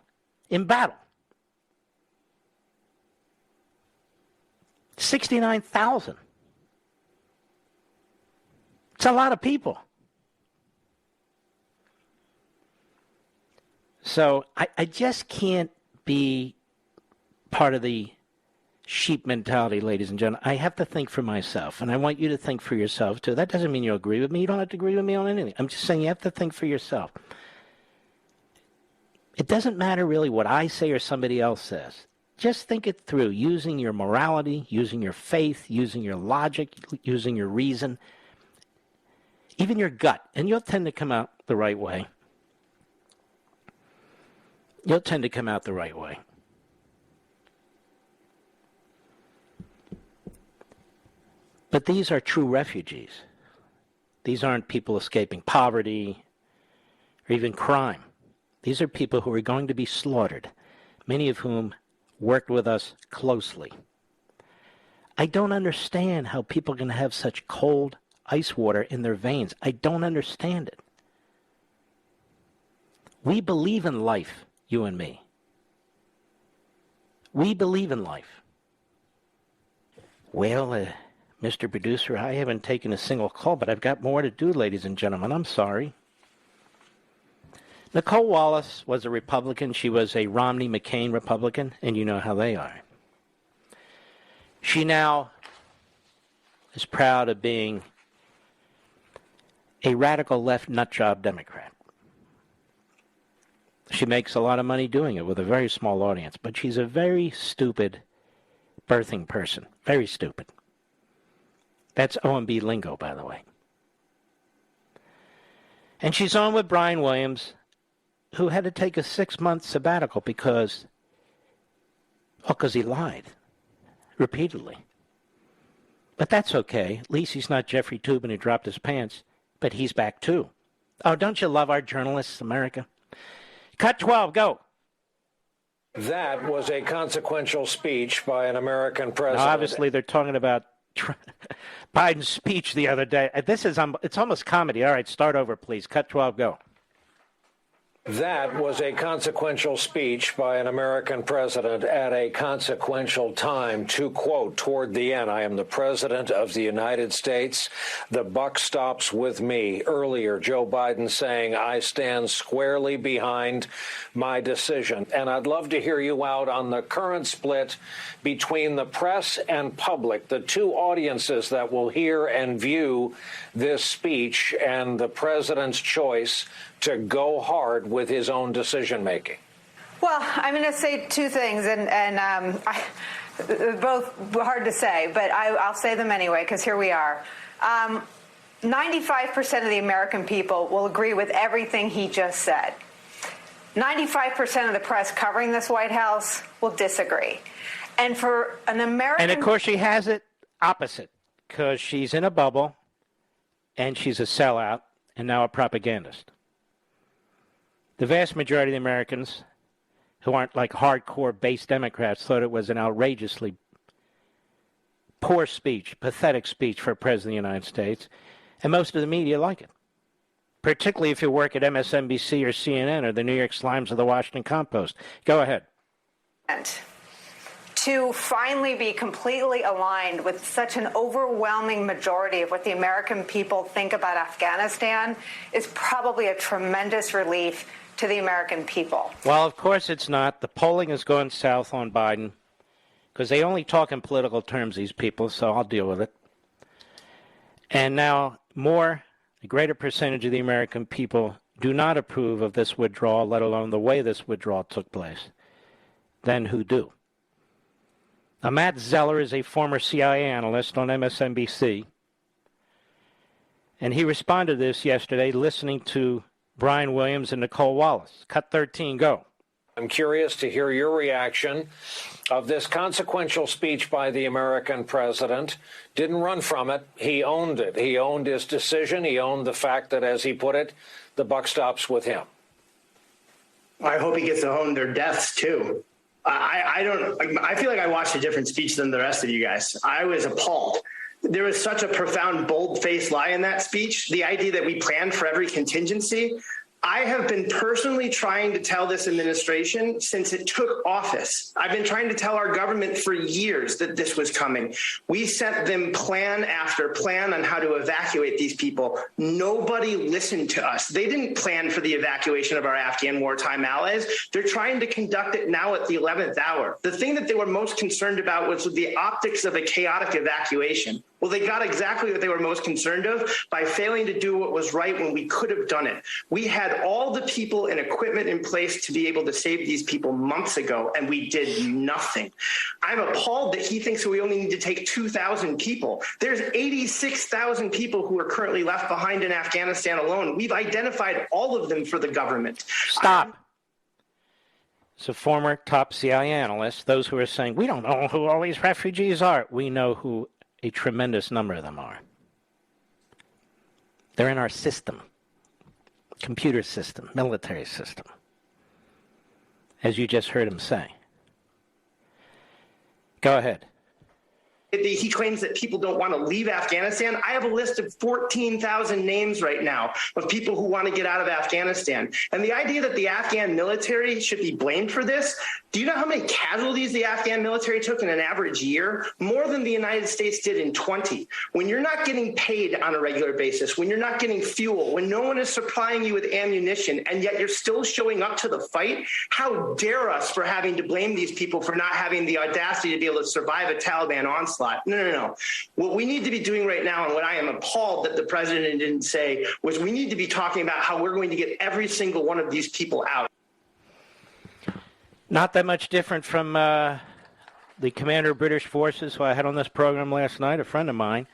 in battle. 69,000. It's a lot of people. So I just can't be part of the sheep mentality, ladies and gentlemen. I have to think for myself, and I want you to think for yourself, too. That doesn't mean you'll agree with me. You don't have to agree with me on anything. I'm just saying you have to think for yourself. It doesn't matter really what I say or somebody else says. Just think it through, using your morality, using your faith, using your logic, using your reason, even your gut, and you'll tend to come out the right way. You'll tend to come out the right way. But these are true refugees. These aren't people escaping poverty or even crime. These are people who are going to be slaughtered, many of whom worked with us closely. I don't understand how people can have such cold ice water in their veins. I don't understand it. We believe in life. You and me. We believe in life. Well, Mr. Producer, I haven't taken a single call, but I've got more to do, ladies and gentlemen. I'm sorry. Nicole Wallace was a Republican. She was a Romney-McCain Republican, and you know how they are. She now is proud of being a radical left nutjob Democrat. She makes a lot of money doing it with a very small audience, but she's a very stupid birthing person. Very stupid. That's OMB lingo, by the way. And she's on with Brian Williams, who had to take a 6-month sabbatical because he lied repeatedly. But that's okay. At least he's not Jeffrey Toobin who dropped his pants, but he's back too. Oh, don't you love our journalists, America? Cut 12, go. That was a consequential speech by an American president. Now, obviously, they're talking about Biden's speech the other day. It's almost comedy. All right, start over, please. Cut 12, go. That was a consequential speech by an American president at a consequential time. To quote toward the end, I am the president of the United States. The buck stops with me. Earlier, Joe Biden saying, I stand squarely behind my decision. And I'd love to hear you out on the current split between the press and public, the two audiences that will hear and view this speech and the president's choice to go hard with his own decision-making. Well, I'm going to say two things, and both hard to say, but I'll say them anyway, because here we are. 95% of the American people will agree with everything he just said. 95% of the press covering this White House will disagree. And for an American... And, of course, she has it opposite, because she's in a bubble, and she's a sellout, and now a propagandist. The vast majority of the Americans who aren't like hardcore base Democrats thought it was an outrageously poor speech, pathetic speech for a president of the United States, and most of the media like it, particularly if you work at MSNBC or CNN or the New York Slimes or the Washington Compost. Go ahead. To finally be completely aligned with such an overwhelming majority of what the American people think about Afghanistan is probably a tremendous relief to the American people. Well, of course it's not. The polling has gone south on Biden because they only talk in political terms, these people, so I'll deal with it. And now a greater percentage of the American people do not approve of this withdrawal, let alone the way this withdrawal took place, than who do. Now, Matt Zeller is a former CIA analyst on MSNBC, and he responded to this yesterday listening to Brian Williams and Nicole Wallace. Cut 13, go. I'm curious to hear your reaction of this consequential speech by the American president. Didn't run from it. He owned it. He owned his decision. He owned the fact that, as he put it, the buck stops with him. I hope he gets to own their deaths, too. I feel like I watched a different speech than the rest of you guys. I was appalled. There was such a profound, bold-faced lie in that speech. The idea that we planned for every contingency. I have been personally trying to tell this administration since it took office. I've been trying to tell our government for years that this was coming. We sent them plan after plan on how to evacuate these people. Nobody listened to us. They didn't plan for the evacuation of our Afghan wartime allies. They're trying to conduct it now at the 11th hour. The thing that they were most concerned about was the optics of a chaotic evacuation. Well, they got exactly what they were most concerned of by failing to do what was right when we could have done it. We had all the people and equipment in place to be able to save these people months ago, and we did nothing. I'm appalled that he thinks we only need to take 2,000 people. There's 86,000 people who are currently left behind in Afghanistan alone. We've identified all of them for the government. Stop. It's a former top CIA analyst. Those who are saying, we don't know who all these refugees are. We know who a tremendous number of them are. They're in our system, computer system, military system, as you just heard him say. Go ahead. He claims that people don't want to leave Afghanistan. I have a list of 14,000 names right now of people who want to get out of Afghanistan. And the idea that the Afghan military should be blamed for this, do you know how many casualties the Afghan military took in an average year? More than the United States did in 20. When you're not getting paid on a regular basis, when you're not getting fuel, when no one is supplying you with ammunition, and yet you're still showing up to the fight, how dare us for having to blame these people for not having the audacity to be able to survive a Taliban onslaught? No. What we need to be doing right now, and what I am appalled that the president didn't say, was we need to be talking about how we're going to get every single one of these people out. Not that much different from the commander of British forces who I had on this program last night, a friend of mine,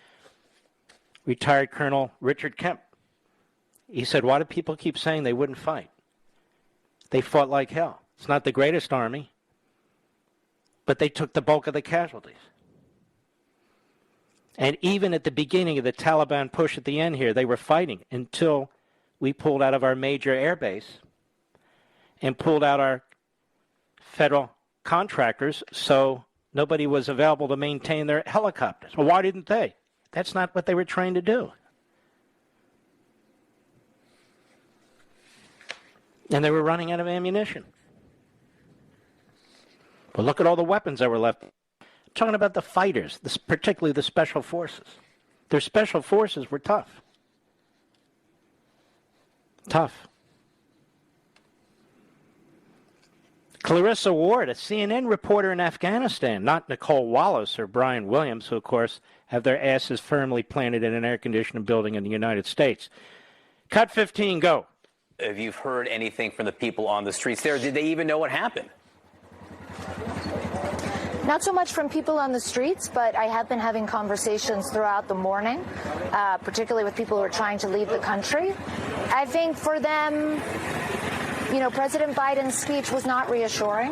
retired Colonel Richard Kemp. He said, why do people keep saying they wouldn't fight? They fought like hell. It's not the greatest army, but they took the bulk of the casualties. And even at the beginning of the Taliban push at the end here, they were fighting until we pulled out of our major air base and pulled out our federal contractors, so nobody was available to maintain their helicopters. Well, why didn't they? That's not what they were trying to do. And they were running out of ammunition. But look at all the weapons that were left. I'm talking about the fighters, particularly the special forces. Their special forces were tough. Tough. Clarissa Ward, a CNN reporter in Afghanistan, not Nicole Wallace or Brian Williams, who, of course, have their asses firmly planted in an air-conditioned building in the United States. Cut 15, go. If you've heard anything from the people on the streets there, did they even know what happened? Not so much from people on the streets, but I have been having conversations throughout the morning, particularly with people who are trying to leave the country. I think for them, President Biden's speech was not reassuring.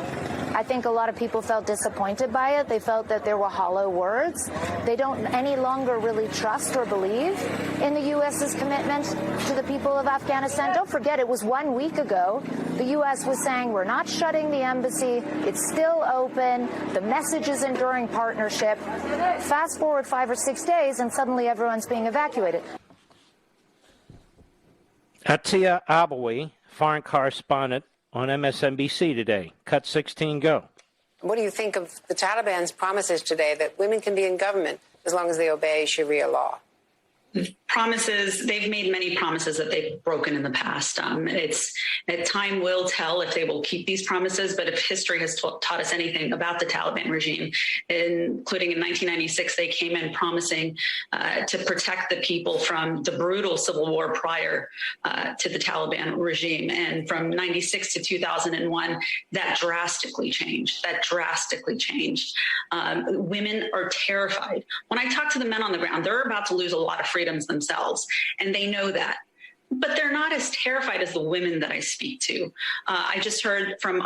I think a lot of people felt disappointed by it. They felt that there were hollow words. They don't any longer really trust or believe in the U.S.'s commitment to the people of Afghanistan. Don't forget, it was 1 week ago. The U.S. was saying we're not shutting the embassy. It's still open. The message is enduring partnership. Fast forward 5 or 6 days, and suddenly everyone's being evacuated. Atia Abawi, foreign correspondent on MSNBC today. Cut 16, go. What do you think of the Taliban's promises today that women can be in government as long as they obey Sharia law? Promises, they've made many promises that they've broken in the past. Time will tell if they will keep these promises, but if history has taught us anything about the Taliban regime, including in 1996, they came in promising to protect the people from the brutal civil war prior to the Taliban regime. And from 96 to 2001, that drastically changed. Women are terrified. When I talk to the men on the ground, they're about to lose a lot of freedoms themselves, and they know that. But they're not as terrified as the women that I speak to. I just heard from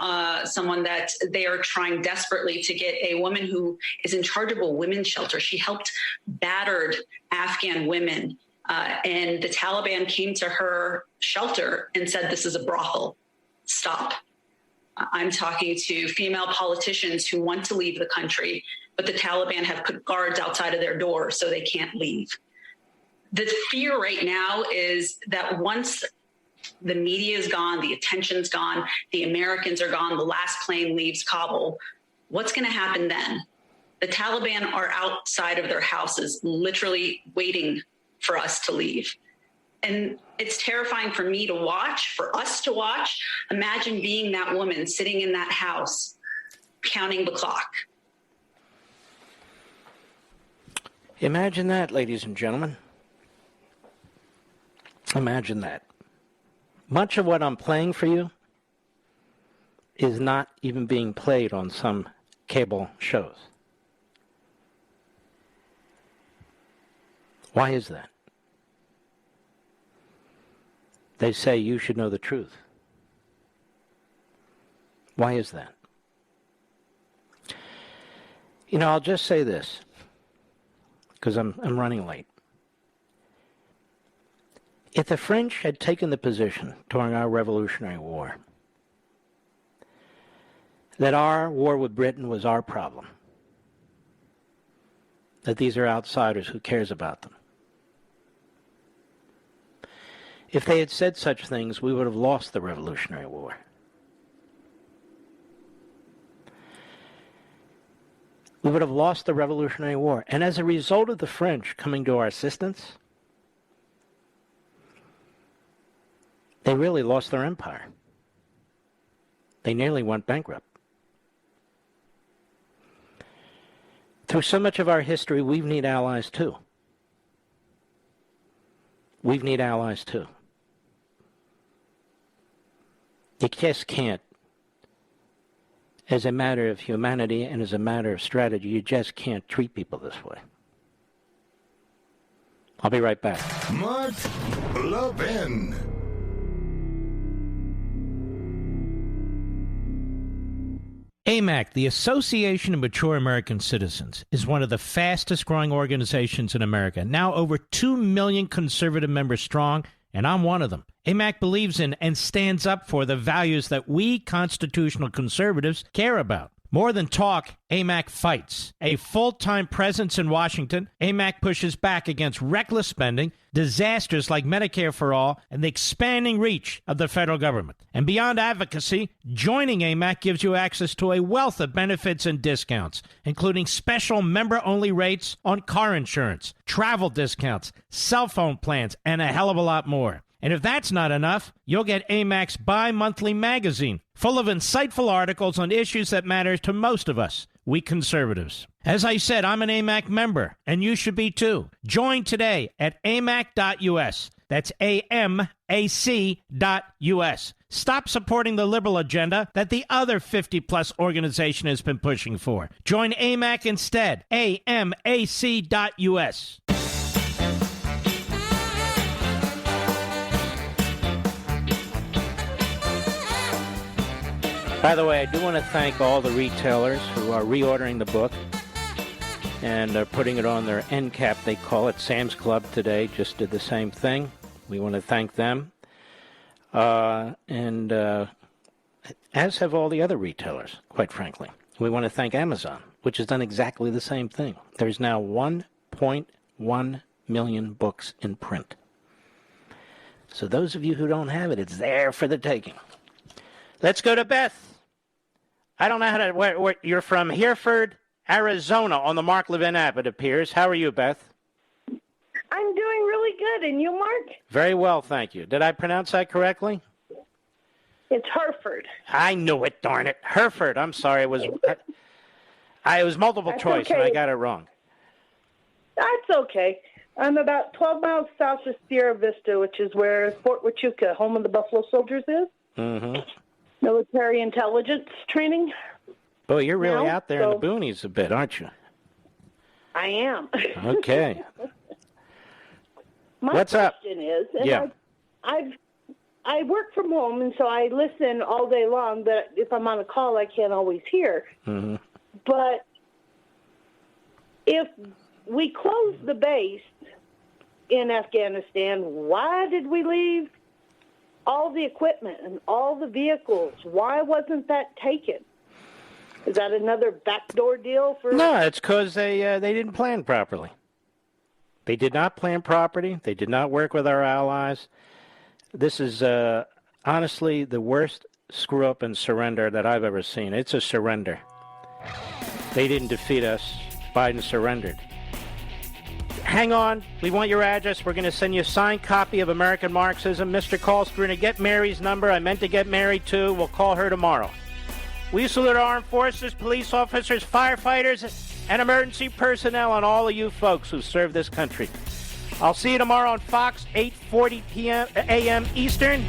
someone that they are trying desperately to get a woman who is in charge of a women's shelter. She helped battered Afghan women, and the Taliban came to her shelter and said, "This is a brothel. Stop." I'm talking to female politicians who want to leave the country, but the Taliban have put guards outside of their door so they can't leave. The fear right now is that once the media is gone, the attention's gone, the Americans are gone, the last plane leaves Kabul, what's going to happen then? The Taliban are outside of their houses, literally waiting for us to leave. And it's terrifying for me to watch, for us to watch. Imagine being that woman sitting in that house, counting the clock. Imagine that, ladies and gentlemen. Imagine that. Much of what I'm playing for you is not even being played on some cable shows. Why is that? They say you should know the truth. Why is that? I'll just say this, because I'm running late. If the French had taken the position during our Revolutionary War that our war with Britain was our problem, that these are outsiders, who cares about them? If they had said such things, we would have lost the Revolutionary War. We would have lost the Revolutionary War. And as a result of the French coming to our assistance, they really lost their empire. They nearly went bankrupt. Through so much of our history, we need allies too. We need allies too. You just can't, as a matter of humanity and as a matter of strategy, you just can't treat people this way. I'll be right back. Mark Levin. AMAC, the Association of Mature American Citizens, is one of the fastest growing organizations in America, now over 2 million conservative members strong, and I'm one of them. AMAC believes in and stands up for the values that we constitutional conservatives care about. More than talk, AMAC fights. A full-time presence in Washington, AMAC pushes back against reckless spending, disasters like Medicare for All, and the expanding reach of the federal government. And beyond advocacy, joining AMAC gives you access to a wealth of benefits and discounts, including special member-only rates on car insurance, travel discounts, cell phone plans, and a hell of a lot more. And if that's not enough, you'll get AMAC's bi-monthly magazine, full of insightful articles on issues that matter to most of us, we conservatives. As I said, I'm an AMAC member, and you should be too. Join today at amac.us. That's AMAC.us. Stop supporting the liberal agenda that the other 50-plus organization has been pushing for. Join AMAC instead. AMAC.us. By the way, I do want to thank all the retailers who are reordering the book and are putting it on their end cap, they call it. Sam's Club today just did the same thing. We want to thank them. And as have all the other retailers, quite frankly. We want to thank Amazon, which has done exactly the same thing. There's now 1.1 million books in print. So those of you who don't have it, it's there for the taking. Let's go to Beth. I don't know how to... Where, you're from Hereford, Arizona, on the Mark Levin app, it appears. How are you, Beth? I'm doing really good. And you, Mark? Very well, thank you. Did I pronounce that correctly? It's Hereford. I knew it, darn it. Hereford. I'm sorry. It was multiple That's choice, okay. and I got it wrong. That's okay. I'm about 12 miles south of Sierra Vista, which is where Fort Huachuca, home of the Buffalo Soldiers, is. Mm-hmm. Military intelligence training. Boy, you're really Now, out there in the boonies a bit, aren't you? I am. Okay. My What's up? question is, and Yeah. I work from home, and so I listen all day long, but if I'm on a call, I can't always hear. Mm-hmm. But if we close the base in Afghanistan, why did we leave all the equipment and all the vehicles? Why wasn't that taken? Is that another backdoor deal for... No, it's because they didn't plan properly. They did not plan properly. They did not work with our allies. This is honestly the worst screw-up and surrender that I've ever seen. It's a surrender. They didn't defeat us. Biden surrendered. Hang on. We want your address. We're going to send you a signed copy of American Marxism. Mr. Call's going to get Mary's number. I meant to get Mary, too. We'll call her tomorrow. We salute our armed forces, police officers, firefighters, and emergency personnel, and all of you folks who serve this country. I'll see you tomorrow on Fox, 8:40 a.m. Eastern.